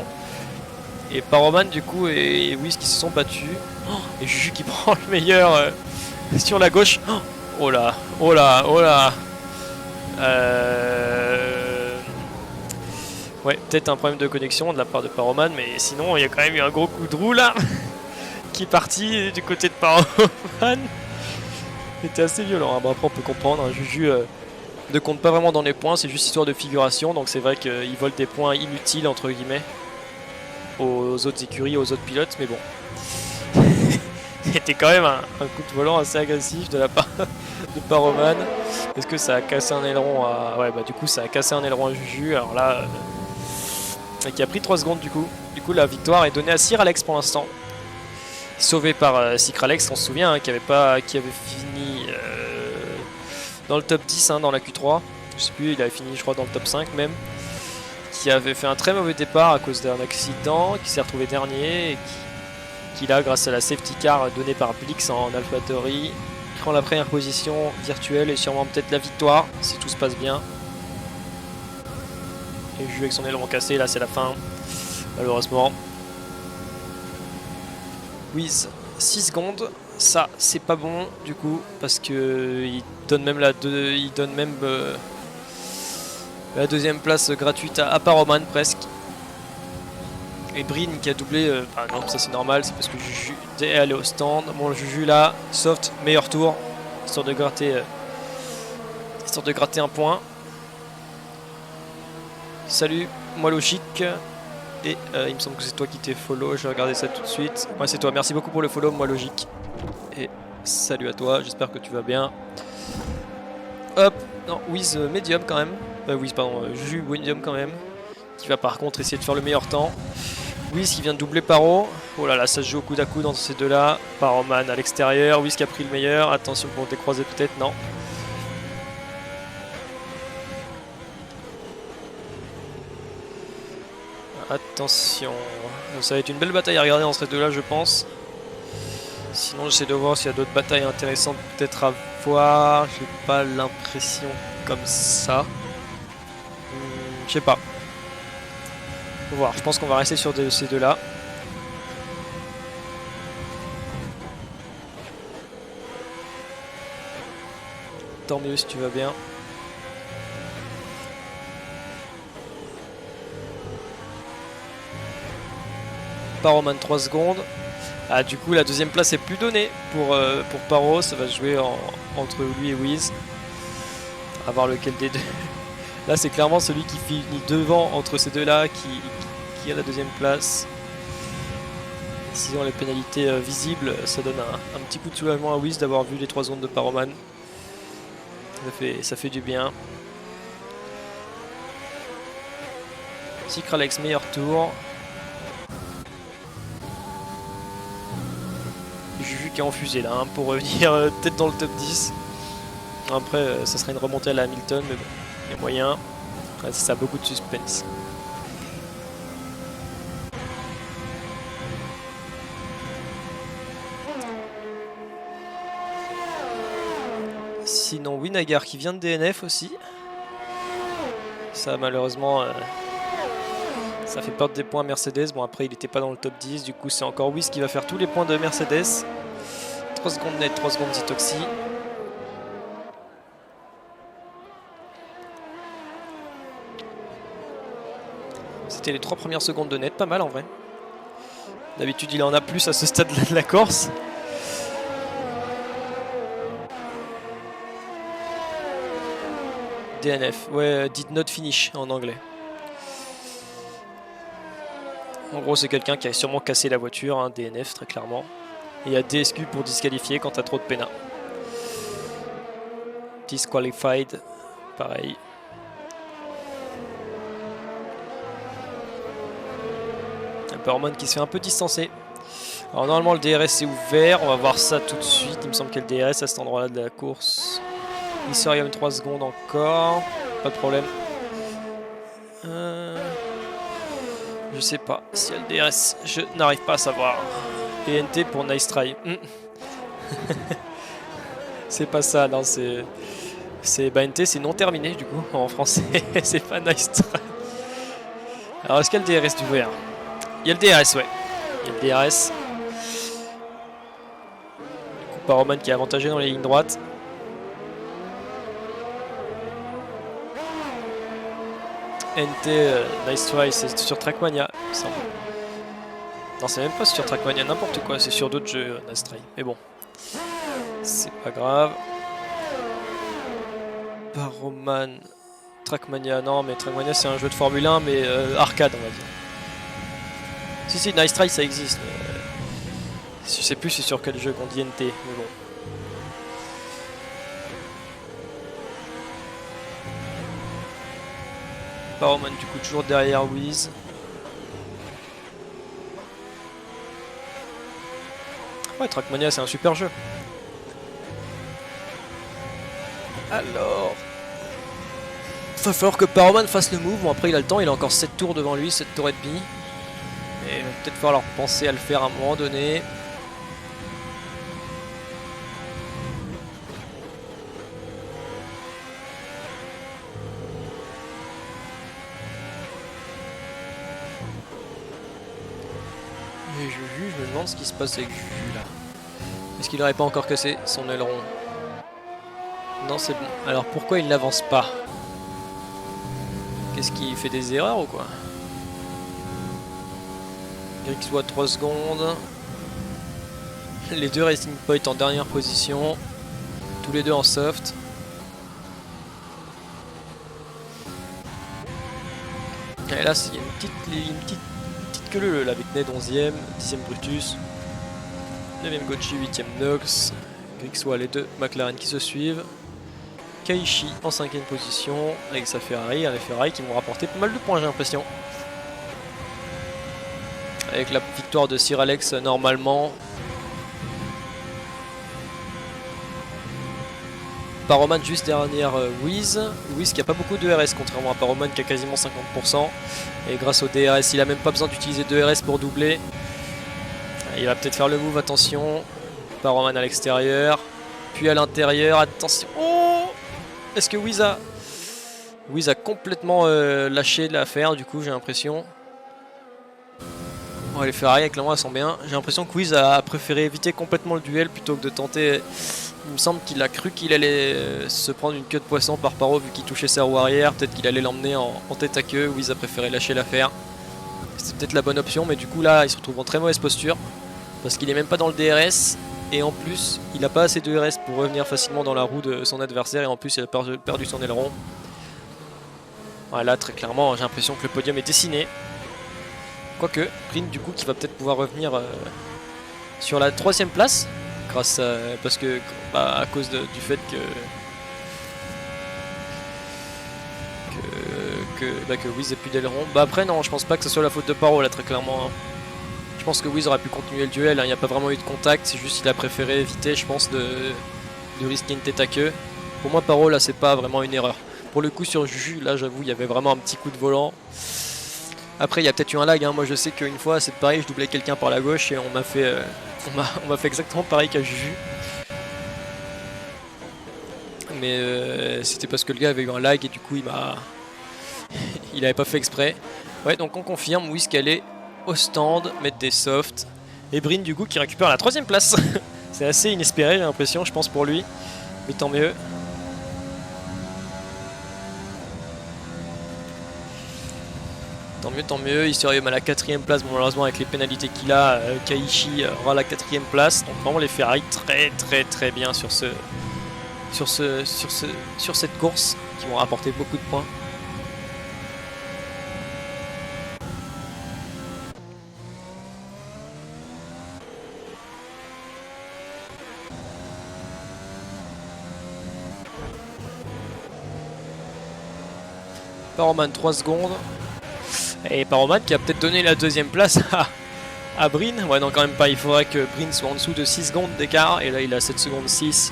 Et Paroman du coup et Wiz qui se sont battus. Oh, et Juju qui prend le meilleur sur la gauche. Oh là, oh là, oh là. Ouais, peut-être un problème de connexion de la part de Paroman, mais sinon il y a quand même eu un gros coup de roue là qui est parti du côté de Paroman. C'était assez violent, hein. Bon, après on peut comprendre, hein. Juju ne compte pas vraiment dans les points, c'est juste histoire de figuration, donc c'est vrai qu'il vole des points inutiles entre guillemets aux autres écuries, aux autres pilotes, mais bon. C'était quand même un coup de volant assez agressif de la part de Paroman. Est-ce que ça a cassé un aileron à... Ouais, bah du coup ça a cassé un aileron à Juju, alors là... Et qui a pris 3 secondes du coup. Du coup la victoire est donnée à Sir Alex pour l'instant. Sauvé par Sir Alex, on se souvient, hein, qui avait fini dans le top 10 hein, dans la Q3. Je sais plus, il avait fini je crois dans le top 5 même. Qui avait fait un très mauvais départ à cause d'un accident, qui s'est retrouvé dernier et qui là, grâce à la safety car donnée par Blix en AlphaTauri, prend la première position virtuelle et sûrement peut-être la victoire si tout se passe bien. Et Juju avec son aileron cassé, là c'est la fin malheureusement. Wiz 6 secondes, ça c'est pas bon du coup parce que il donne même la deuxième place gratuite à Paroman presque. Et Brin qui a doublé, non ça c'est normal, c'est parce que Juju est allé au stand. Bon Juju là, soft, meilleur tour, histoire de gratter un point. Salut, moi Logique. Et il me semble que c'est toi qui t'es follow, je vais regarder ça tout de suite. Ouais c'est toi, merci beaucoup pour le follow, moi Logique. Et salut à toi, j'espère que tu vas bien. Hop, non, Wiz medium quand même. Wiz pardon, Juju medium quand même. Qui va par contre essayer de faire le meilleur temps. Wiz qui vient de doubler Paro. Oh là là, ça se joue au coude à coude entre ces deux-là. Paroman à l'extérieur. Wiz qui a pris le meilleur. Attention pour te croiser peut-être, non. Attention. Ça va être une belle bataille à regarder entre ces deux-là, je pense. Sinon, j'essaie de voir s'il y a d'autres batailles intéressantes peut-être à voir. J'ai pas l'impression comme ça. Je sais pas. Faut voir, je pense qu'on va rester sur ces deux-là. Tant mieux si tu vas bien. Paroman 3 secondes. Ah, du coup la deuxième place est plus donnée pour Paro. Ça va se jouer entre lui et Wiz. À voir lequel des deux. Là c'est clairement celui qui finit devant entre ces deux-là qui a la deuxième place. Sinon les pénalités visibles, ça donne un petit coup de soulagement à Wiz d'avoir vu les 3 secondes de Paroman. Ça fait du bien. Sykralex meilleur tour. Juju qui est en fusée là hein, pour revenir peut-être dans le top 10. Après ça serait une remontée à la Hamilton mais bon, il y a moyen. Ouais, ça a beaucoup de suspense. Sinon Winagar qui vient de DNF aussi. Ça malheureusement ça fait perdre des points à Mercedes. Bon après il n'était pas dans le top 10. Du coup c'est encore Wiz qui va faire tous les points de Mercedes. 3 secondes net, 3 secondes Zitoxi. C'était les 3 premières secondes de net, pas mal en vrai. D'habitude il en a plus à ce stade de la course. DNF, ouais, did not finish en anglais. En gros c'est quelqu'un qui a sûrement cassé la voiture, hein, DNF très clairement. Et il y a DSQ pour disqualifier quand t'as trop de pénal. Disqualified, pareil. Paroman qui se fait un peu distancer. Alors normalement le DRS est ouvert, on va voir ça tout de suite. Il me semble qu'il y a le DRS à cet endroit là de la course. Isorium 3 secondes encore, pas de problème. Je sais pas s'il y a le DRS, je n'arrive pas à savoir. Et NT pour nice try. C'est pas ça, non, c'est NT, c'est non terminé du coup en français. C'est pas nice try. Alors est-ce qu'il y a le DRS ouvert? Il y a le DRS, ouais. Il y a le DRS. Du coup, Paroman qui est avantagé dans les lignes droites. NT, nice try, c'est sur Trackmania, il me semble. Non, c'est même pas sur Trackmania, n'importe quoi, c'est sur d'autres jeux, nice try. Mais bon, c'est pas grave. Paroman, Trackmania, non, mais Trackmania c'est un jeu de Formule 1, mais arcade, on va dire. Si, nice try ça existe. Je sais plus c'est sur quel jeu qu'on dit NT, mais bon. Paroman du coup toujours derrière Wiz. Ouais, Trackmania c'est un super jeu. Alors... va falloir que Paroman fasse le move. Bon après il a le temps, il a encore 7 tours devant lui, 7 tours et demi. Mais il va peut-être falloir penser à le faire à un moment donné. Et Juju, je me demande ce qui se passe avec Juju là. Est-ce qu'il n'aurait pas encore cassé son aileron? Non, c'est bon. Alors pourquoi il n'avance pas? Qu'est-ce qu'il fait des erreurs ou quoi? Grix voit 3 secondes. Les deux Racing Point en dernière position. Tous les deux en soft. Et là, il y a une petite queue là avec Ned 11ème, 10ème Brutus, 9ème Gochi, 8ème Nox, Grixois les deux McLaren qui se suivent, Kaishi en 5ème position avec sa Ferrari, les Ferrari qui vont rapporter pas mal de points j'ai l'impression. Avec la victoire de Sir Alex normalement. Paroman juste derrière Wiz. Wiz qui a pas beaucoup de RS contrairement à Paroman qui a quasiment 50%. Et grâce au DRS, il a même pas besoin d'utiliser de RS pour doubler. Il va peut-être faire le move, attention. Paroman à l'extérieur. Puis à l'intérieur, attention. Oh! Est-ce que Wiz a complètement lâché l'affaire du coup j'ai l'impression. Bon, les Ferrari clairement elles sont bien. J'ai l'impression que Wiz a préféré éviter complètement le duel plutôt que de tenter. Il me semble qu'il a cru qu'il allait se prendre une queue de poisson par Paro vu qu'il touchait sa roue arrière. Peut-être qu'il allait l'emmener en tête à queue. Wiz a préféré lâcher l'affaire. C'était peut-être la bonne option, mais du coup là il se retrouve en très mauvaise posture. Parce qu'il est même pas dans le DRS. Et en plus, il n'a pas assez de RS pour revenir facilement dans la roue de son adversaire. Et en plus, il a perdu son aileron. Voilà, très clairement, j'ai l'impression que le podium est dessiné. Quoique, Green du coup qui va peut-être pouvoir revenir sur la 3ème place. Grâce à, parce que à cause du fait que Wiz n'a plus d'aileron. Bah après non, je pense pas que ce soit la faute de Paro là très clairement. Hein. Je pense que Wiz aurait pu continuer le duel, hein. Il n'y a pas vraiment eu de contact, c'est juste qu'il a préféré éviter je pense de risquer une tête à queue. Pour moi Paro là c'est pas vraiment une erreur. Pour le coup sur Juju là j'avoue il y avait vraiment un petit coup de volant. Après il y a peut-être eu un lag, hein. Moi je sais qu'une fois c'est pareil, je doublais quelqu'un par la gauche et on m'a fait exactement pareil qu'à Juju. Mais c'était parce que le gars avait eu un lag et du coup il avait pas fait exprès. Ouais donc on confirme, Wiz qu'elle est au stand, mettre des softs. Et Brin du coup qui récupère la 3ème place. C'est assez inespéré j'ai l'impression je pense pour lui. Mais tant mieux. Tant mieux, il serait à la 4ème place, bon, malheureusement avec les pénalités qu'il a, Kaishi aura la 4ème place. Donc vraiment les Ferrari très bien sur cette course, qui vont rapporter beaucoup de points. Paroman 3 secondes. Et Paroman qui a peut-être donné la 2ème place à Brin. Ouais non quand même pas, il faudrait que Brin soit en dessous de 6 secondes d'écart. Et là il a 7 secondes 6.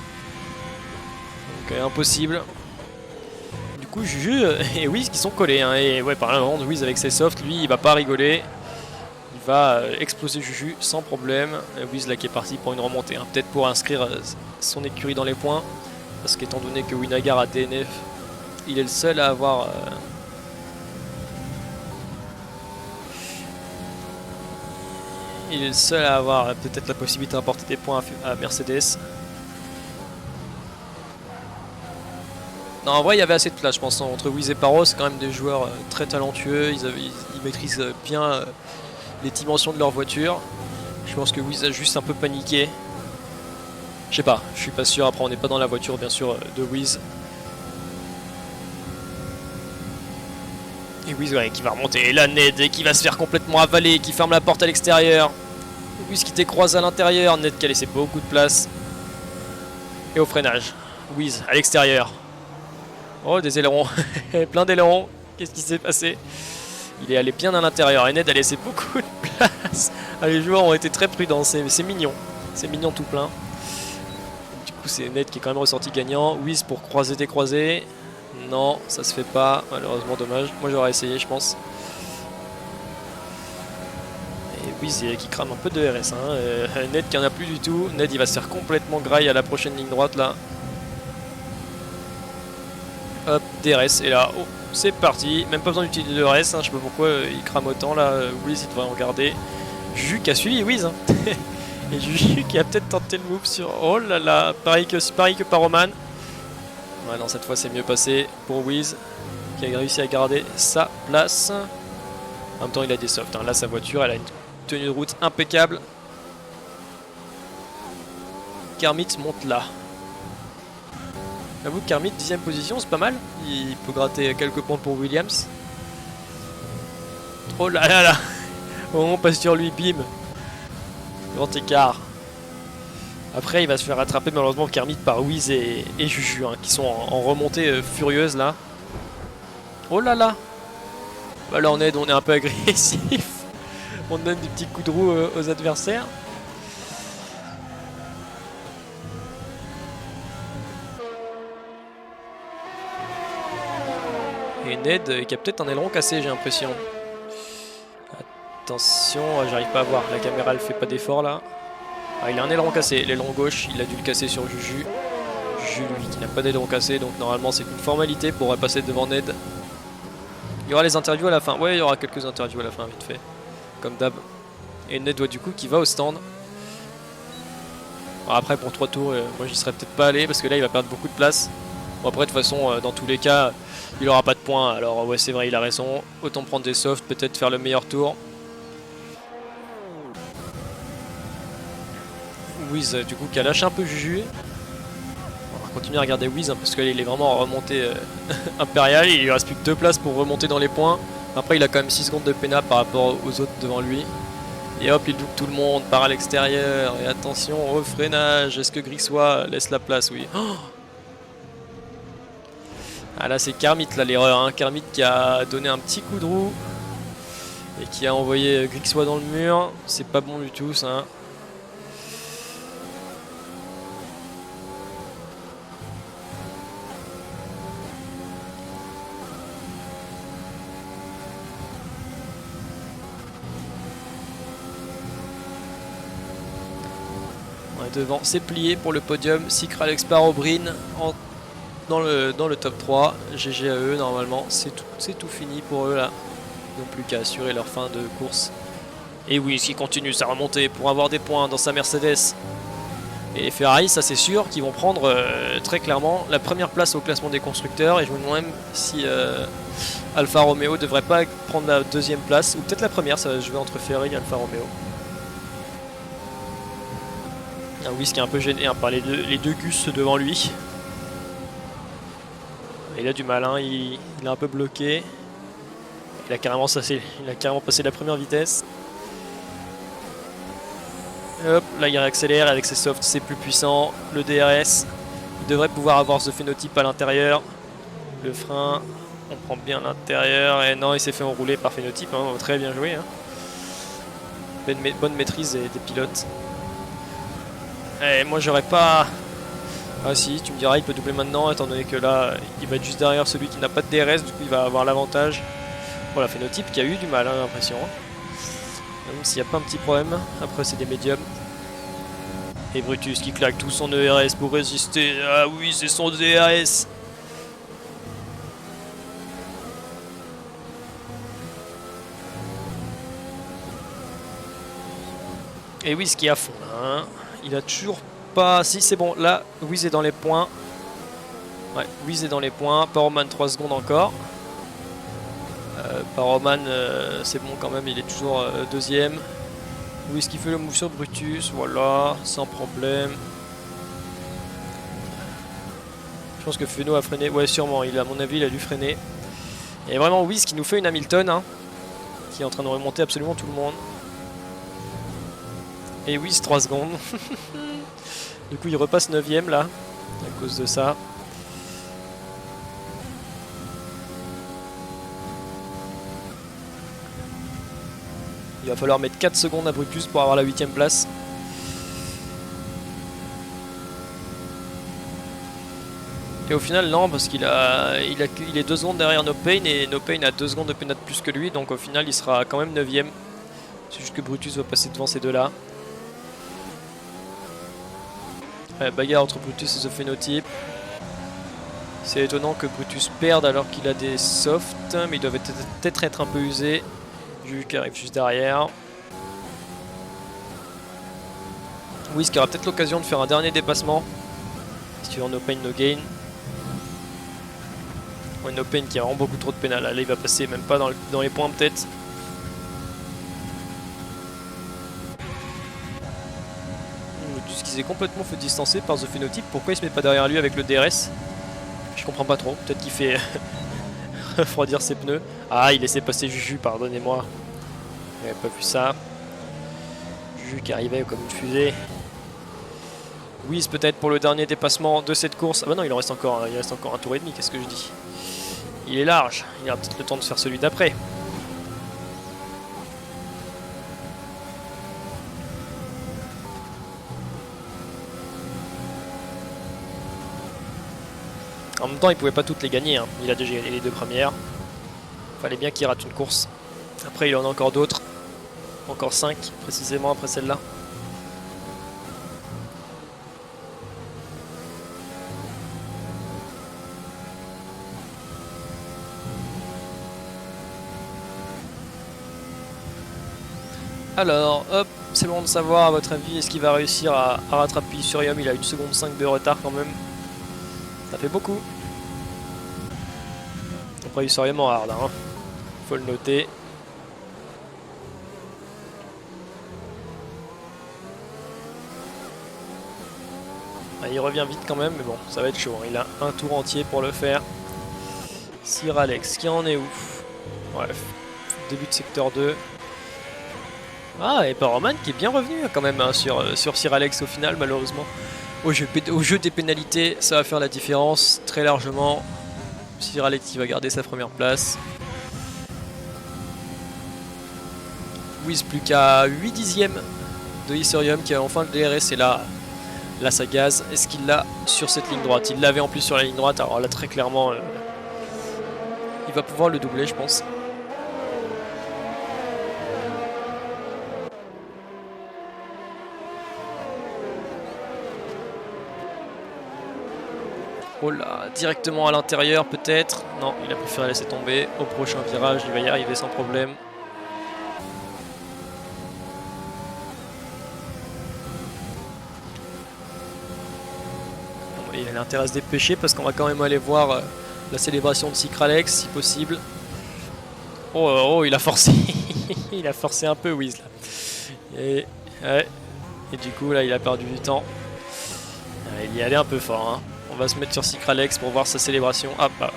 Donc impossible. Du coup Juju et Wiz qui sont collés. Hein. Et ouais par exemple Wiz avec ses softs, lui il va pas rigoler. Il va exploser Juju sans problème. Wiz là qui est parti pour une remontée. Hein. Peut-être pour inscrire son écurie dans les points. Parce qu'étant donné que Winagar a DNF, il est le seul à avoir... Il est le seul à avoir peut-être la possibilité d'apporter des points à Mercedes. Non, en vrai, il y avait assez de place, je pense. Entre Wiz et Paro, c'est quand même des joueurs très talentueux. Ils maîtrisent bien les dimensions de leur voiture. Je pense que Wiz a juste un peu paniqué. Je sais pas, je suis pas sûr. Après, on n'est pas dans la voiture, bien sûr, de Wiz. Et Wiz, ouais, qui va remonter. Et là, Ned, qui va se faire complètement avaler, qui ferme la porte à l'extérieur. Wiz qui t'écroise à l'intérieur. Ned qui a laissé beaucoup de place. Et au freinage. Wiz à l'extérieur. Oh, des ailerons. Plein d'ailerons. Qu'est-ce qui s'est passé? Il est allé bien à l'intérieur. Et Ned a laissé beaucoup de place. Ah, les joueurs ont été très prudents. C'est mignon. C'est mignon tout plein. Du coup, c'est Ned qui est quand même ressorti gagnant. Wiz pour croiser, décroiser. Non, ça se fait pas. Malheureusement, dommage. Moi, j'aurais essayé, je pense. Et Wiz qui crame un peu de RS. Hein. Ned qui en a plus du tout. Ned, il va se faire complètement graille à la prochaine ligne droite, là. Hop, DRS, et là, oh, c'est parti. Même pas besoin d'utiliser de RS, hein. Je sais pas pourquoi il crame autant là. Wiz, il devrait en garder. Juju qui a suivi Wiz. Hein. Et Juju qui a peut-être tenté le move sur. Oh là là, pareil que Paroman. Ouais, non, cette fois c'est mieux passé pour Wiz qui a réussi à garder sa place. En même temps, il a des softs. Hein. Là, sa voiture, elle a une tenue de route impeccable. Kermit monte là. J'avoue que Kermit, 10ème position, c'est pas mal. Il peut gratter quelques points pour Williams. Oh là là là. On passe sur lui, bim. Grand écart. Après, il va se faire rattraper malheureusement Kermit par Wiz et Juju, hein, qui sont en remontée furieuse là. Oh là là. Bah là, on est un peu agressif. On donne des petits coups de roue aux adversaires. Et Ned qui a peut-être un aileron cassé, j'ai l'impression. Attention, j'arrive pas à voir, la caméra elle fait pas d'effort là. Ah, il a un aileron cassé, l'aileron gauche, il a dû le casser sur Juju. Juju lui qui n'a pas d'aileron cassé, donc normalement c'est une formalité pour passer devant Ned. Il y aura les interviews à la fin, ouais il y aura quelques interviews à la fin vite fait, comme d'hab. Et Ned qui va au stand. Bon, après pour 3 tours, moi j'y serais peut-être pas allé parce que là il va perdre beaucoup de place. Bon, après de toute façon dans tous les cas il aura pas de points, alors ouais c'est vrai il a raison, autant prendre des softs, peut-être faire le meilleur tour. Wiz du coup qui a lâché un peu Juju. On va continuer à regarder Wiz hein, parce qu'il est vraiment en remontée impériale, il lui reste plus que 2 places pour remonter dans les points. Après il a quand même 6 secondes de pénal par rapport aux autres devant lui. Et hop il double tout le monde, part à l'extérieur, et attention au freinage, est-ce que Grixois laisse la place? Oui. Oh, ah là c'est Kermit là l'erreur, hein. Kermit qui a donné un petit coup de roue et qui a envoyé Grixois dans le mur, c'est pas bon du tout ça. On est devant, c'est plié pour le podium, Sikra, Alex Paro, Brin dans le top 3, GG à eux normalement, c'est tout fini pour eux là. Ils n'ont plus qu'à assurer leur fin de course. Et oui, qui continue sa remontée pour avoir des points dans sa Mercedes. Et les Ferrari, ça c'est sûr, qu'ils vont prendre très clairement la première place au classement des constructeurs. Et je me demande même si Alfa Romeo devrait pas prendre la 2ème place, ou peut-être la première, ça va jouer entre Ferrari et Alfa Romeo. Un Wiz qui est un peu gêné hein, par les deux Gus devant lui. Il a du mal, hein, il est un peu bloqué. Il a carrément passé la première vitesse. Hop, là il réaccélère avec ses softs, c'est plus puissant. Le DRS, il devrait pouvoir avoir ce phénotype à l'intérieur. Le frein, on prend bien l'intérieur. Et non, il s'est fait enrouler par phénotype, hein, très bien joué. Hein. Bonne maîtrise des pilotes. Et moi j'aurais pas... Ah si, tu me diras il peut doubler maintenant étant donné que là il va être juste derrière celui qui n'a pas de DRS, du coup il va avoir l'avantage. Voilà, phénotype qui a eu du mal, hein, l'impression. Même s'il n'y a pas un petit problème, après c'est des médiums. Et Brutus qui claque tout son ERS pour résister. Ah oui, c'est son DRS. Et Wiz qui est à fond là, hein. Il a toujours pas... Si c'est bon, là Wiz est dans les points. Ouais, Wiz est dans les points. Paroman 3 secondes encore. Paroman c'est bon quand même, il est toujours deuxième. Wiz qui fait le move sur Brutus, voilà, sans problème. Je pense que Feno a freiné, ouais sûrement, à mon avis il a dû freiner. Et vraiment Wiz qui nous fait une Hamilton, hein, qui est en train de remonter absolument tout le monde. Et Wiz 3 secondes. Du coup il repasse 9ème là, à cause de ça. Il va falloir mettre 4 secondes à Brutus pour avoir la 8ème place. Et au final non, parce il est 2 secondes derrière No Pain et No Pain a 2 secondes de pénal de plus que lui, donc au final il sera quand même 9ème. C'est juste que Brutus va passer devant ces deux là. Ouais, bagarre entre Brutus et The Phénotype. C'est étonnant que Brutus perde alors qu'il a des softs, mais ils doivent peut-être être un peu usés. Jules qui arrive juste derrière. Wiz qui aura peut-être l'occasion de faire un dernier dépassement. Sur No Pain No Gain. Ouais, No Pain qui a vraiment beaucoup trop de pénal. Là il va passer même pas dans les points peut-être. Brutus qui s'est complètement fait distancer par The Phénotype. Pourquoi il se met pas derrière lui avec le DRS? Je comprends pas trop. Peut-être qu'il fait refroidir ses pneus. Ah, il laissait passer Juju, pardonnez-moi. J'avais pas vu ça. Juju qui arrivait comme une fusée. Wiz peut-être pour le dernier dépassement de cette course. Ah bah non, il reste encore un tour et demi, qu'est-ce que je dis? Il est large, il a peut-être le temps de faire celui d'après. En même temps, il pouvait pas toutes les gagner, hein. Il a déjà gagné les 2 premières. Fallait bien qu'il rate une course. Après, il en a encore d'autres. Encore 5 précisément après celle-là. Alors, hop, c'est bon de savoir à votre avis, est-ce qu'il va réussir à rattraper Isurium? Il a 1 seconde 5 de retard quand même. Ça fait beaucoup. Après Isurium en hard, hein. Faut le noter. Il revient vite quand même, mais bon, ça va être chaud, hein. Il a un tour entier pour le faire. Sir Alex, qui en est où? Bref, début de secteur 2. Ah, et Paroman qui est bien revenu quand même, hein, sur Sir Alex au final, malheureusement. Au jeu des pénalités, ça va faire la différence très largement. Sir Alex qui va garder sa première place. Wiz plus qu'à 8 dixièmes de Isurium qui a enfin le DRS, et là ça gaze. Est-ce qu'il l'a sur cette ligne droite? Il l'avait en plus sur la ligne droite, alors là très clairement il va pouvoir le doubler je pense. Oh là, directement à l'intérieur peut-être. Non, il a préféré laisser tomber. Au prochain virage, il va y arriver sans problème. Il a intérêt à se dépêcher parce qu'on va quand même aller voir la célébration de Sycralex si possible. Oh, il a forcé. Il a forcé un peu Wiz là. Et du coup là il a perdu du temps. Il y allait un peu fort, hein. On va se mettre sur Sycralex pour voir sa célébration. Ah bah,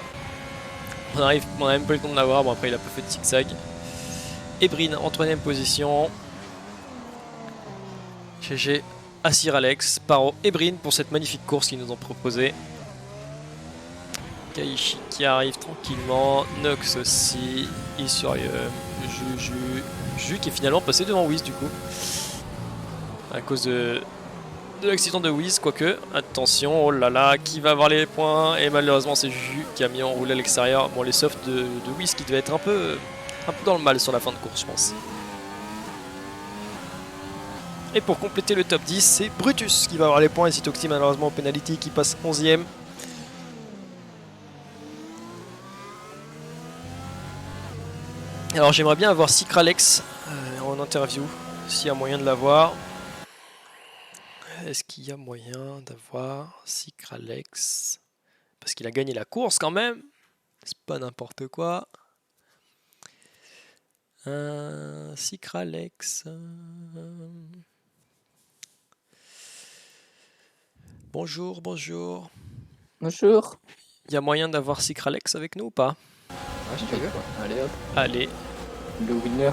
on a même pas eu le temps de l'avoir. Bon après il a pas fait de zigzag. Ebrin en 3ème position. GG à Sir Alex, Paro et Brin pour cette magnifique course qu'ils nous ont proposée. Kaishi qui arrive tranquillement, Nox aussi, Isurium, Juju qui est finalement passé devant Wiz du coup. À cause de l'accident de Wiz, quoique, attention, oh là là, qui va avoir les points? Et malheureusement c'est Juju qui a mis en roule à l'extérieur. Bon, les softs de Wiz qui devait être un peu dans le mal sur la fin de course je pense. Et pour compléter le top 10, c'est Brutus qui va avoir les points, et Cytoxy malheureusement au penalty qui passe 11ème. Alors j'aimerais bien avoir Sycralex en interview, s'il y a moyen de l'avoir. Est-ce qu'il y a moyen d'avoir Cycralex? Parce qu'il a gagné la course quand même. C'est pas n'importe quoi. Cycralex. Bonjour, bonjour. Bonjour. Il y a moyen d'avoir Cycralex avec nous ou pas? Ouais, si tu veux. Allez hop. Allez, Le winner.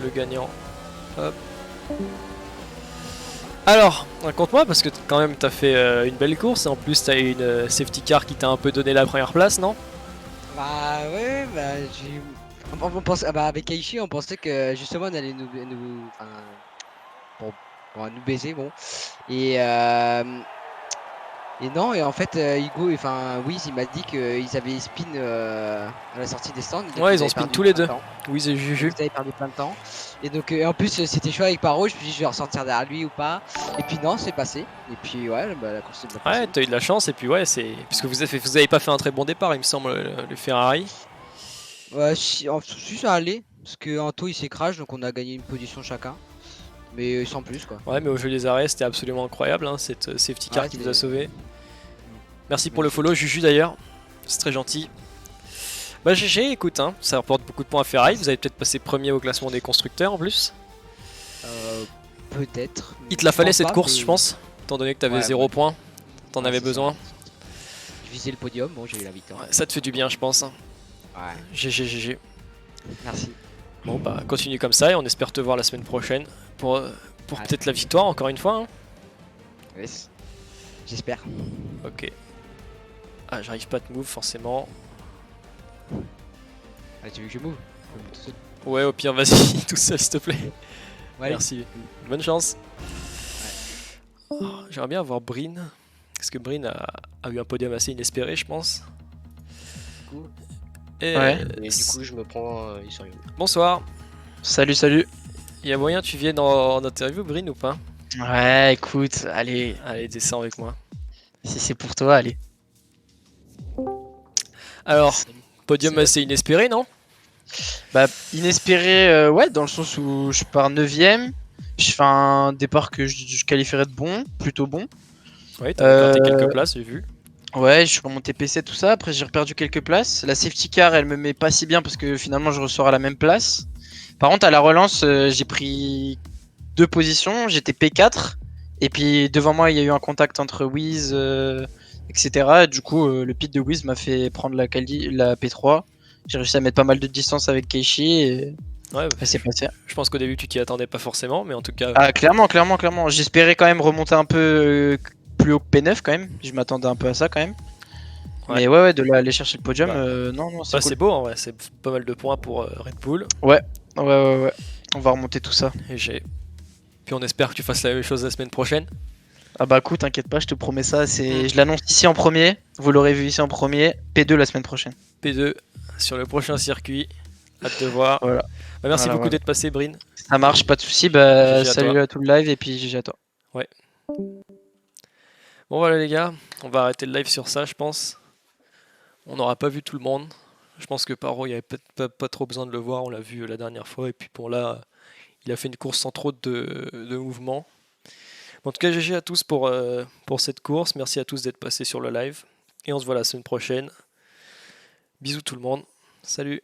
le gagnant. Hop. Alors, raconte-moi, parce que quand même t'as fait une belle course et en plus t'as eu une safety car qui t'a un peu donné la première place, non? Bah ouais, bah j'ai. On pense, ah bah avec Aichi, on pensait que justement on allait enfin, bon, nous baiser, bon. Et et non, et en fait Hugo, enfin Wiz, il m'a dit qu'ils avaient spin à la sortie des stands. Donc Ouais, ils ont avaient spin perdu tous les plein de deux. temps. Oui, et Juju. Ils avaient perdu plein de temps. Et donc en plus c'était chaud avec Paro, je me suis dit je vais ressortir derrière lui ou pas. Et puis non, c'est passé. Et puis ouais, bah, la course s'est bien passée. Ouais, t'as eu de la chance et puis ouais, c'est parce que vous avez pas fait un très bon départ, il me semble, le Ferrari. Ouais, si ça allait, parce que Anto il s'est crash, donc on a gagné une position chacun. Mais sans plus quoi. Ouais, mais au jeu des arrêts, c'était absolument incroyable, hein, cette safety car Ouais, qui nous a c'était- sauvés. Merci pour le Magnifique. follow, Juju d'ailleurs. C'est très gentil. Bah GG, écoute, hein, ça rapporte beaucoup de points à Ferrari. Vous avez peut-être passé premier au classement des constructeurs en plus. Peut-être. Il te la Je fallait pense cette pas, course, mais- je pense, étant donné que t'avais Ouais, 0 ouais. points. T'en Ouais, avais c'est ça. besoin. Je visais le podium, bon j'ai eu la victoire. Ouais, ça te fait du bien, je pense. Hein. Ouais, GG, GG. merci. Bon, bah continue comme ça et on espère te voir la semaine prochaine pour Ouais. peut-être la victoire, encore une fois. Hein. Yes. J'espère. Ok. Ah, j'arrive pas à te move forcément. Ah, tu veux que je move? Je peux move tout seul. Ouais, au pire, vas-y, tout seul, s'il te plaît. Ouais. Merci. Bonne chance. Oh, j'aimerais bien avoir Brin. Parce que Brin a eu un podium assez inespéré, je pense. Cool. Et Ouais. Et du coup, je me prends Isorium. bonsoir. Salut, salut. Il y a moyen que tu viennes en interview, Brin, ou pas? Ouais, écoute, allez, Allez, descends avec moi. si c'est pour toi, allez. Alors, Salut. podium Salut. assez inespéré, non? Bah, inespéré, ouais, dans le sens où je pars 9ème. Je fais un départ que je qualifierais de bon, plutôt bon. Ouais, t'as gratté Euh, quelques places, j'ai vu. Ouais, je suis remonté P7, tout ça. Après, j'ai reperdu quelques places. La safety car, elle me met pas si bien parce que finalement, je ressors à la même place. Par contre, à la relance, j'ai pris 2 positions. J'étais P4. Et puis, devant moi, il y a eu un contact entre Wiz, etc. Et du coup, le pit de Wiz m'a fait prendre la P3. J'ai réussi à mettre pas mal de distance avec Keishi et Ouais, c'est passé. je pense qu'au début, tu t'y attendais pas forcément, mais en tout cas, Ah, clairement. J'espérais quand même remonter un peu plus haut que P9 quand même. Je m'attendais un peu à ça quand même. Ouais. Mais ouais, de là aller chercher le podium, Bah, non, c'est bah, cool. c'est beau en vrai, c'est pas mal de points pour Red Bull. Ouais. On va remonter tout ça. Et puis on espère que tu fasses la même chose la semaine prochaine. Ah bah écoute, t'inquiète pas, je te promets ça. Je l'annonce ici en premier. Vous l'aurez vu ici en premier. P2 la semaine prochaine. P2 sur le prochain circuit. Hâte de voir. Voilà. Bah, merci Voilà, beaucoup voilà. d'être passé, Brin. Ça marche, pas de soucis. Bah GG à salut toi. à tout le live et puis GG à toi. Bon voilà les gars, on va arrêter le live sur ça je pense. On n'aura pas vu tout le monde. Je pense que Paro, il n'y avait peut-être pas trop besoin de le voir, on l'a vu la dernière fois. Et puis pour là, il a fait une course sans trop de mouvement. En tout cas, GG à tous pour cette course. Merci à tous d'être passés sur le live. Et on se voit la semaine prochaine. Bisous tout le monde. Salut.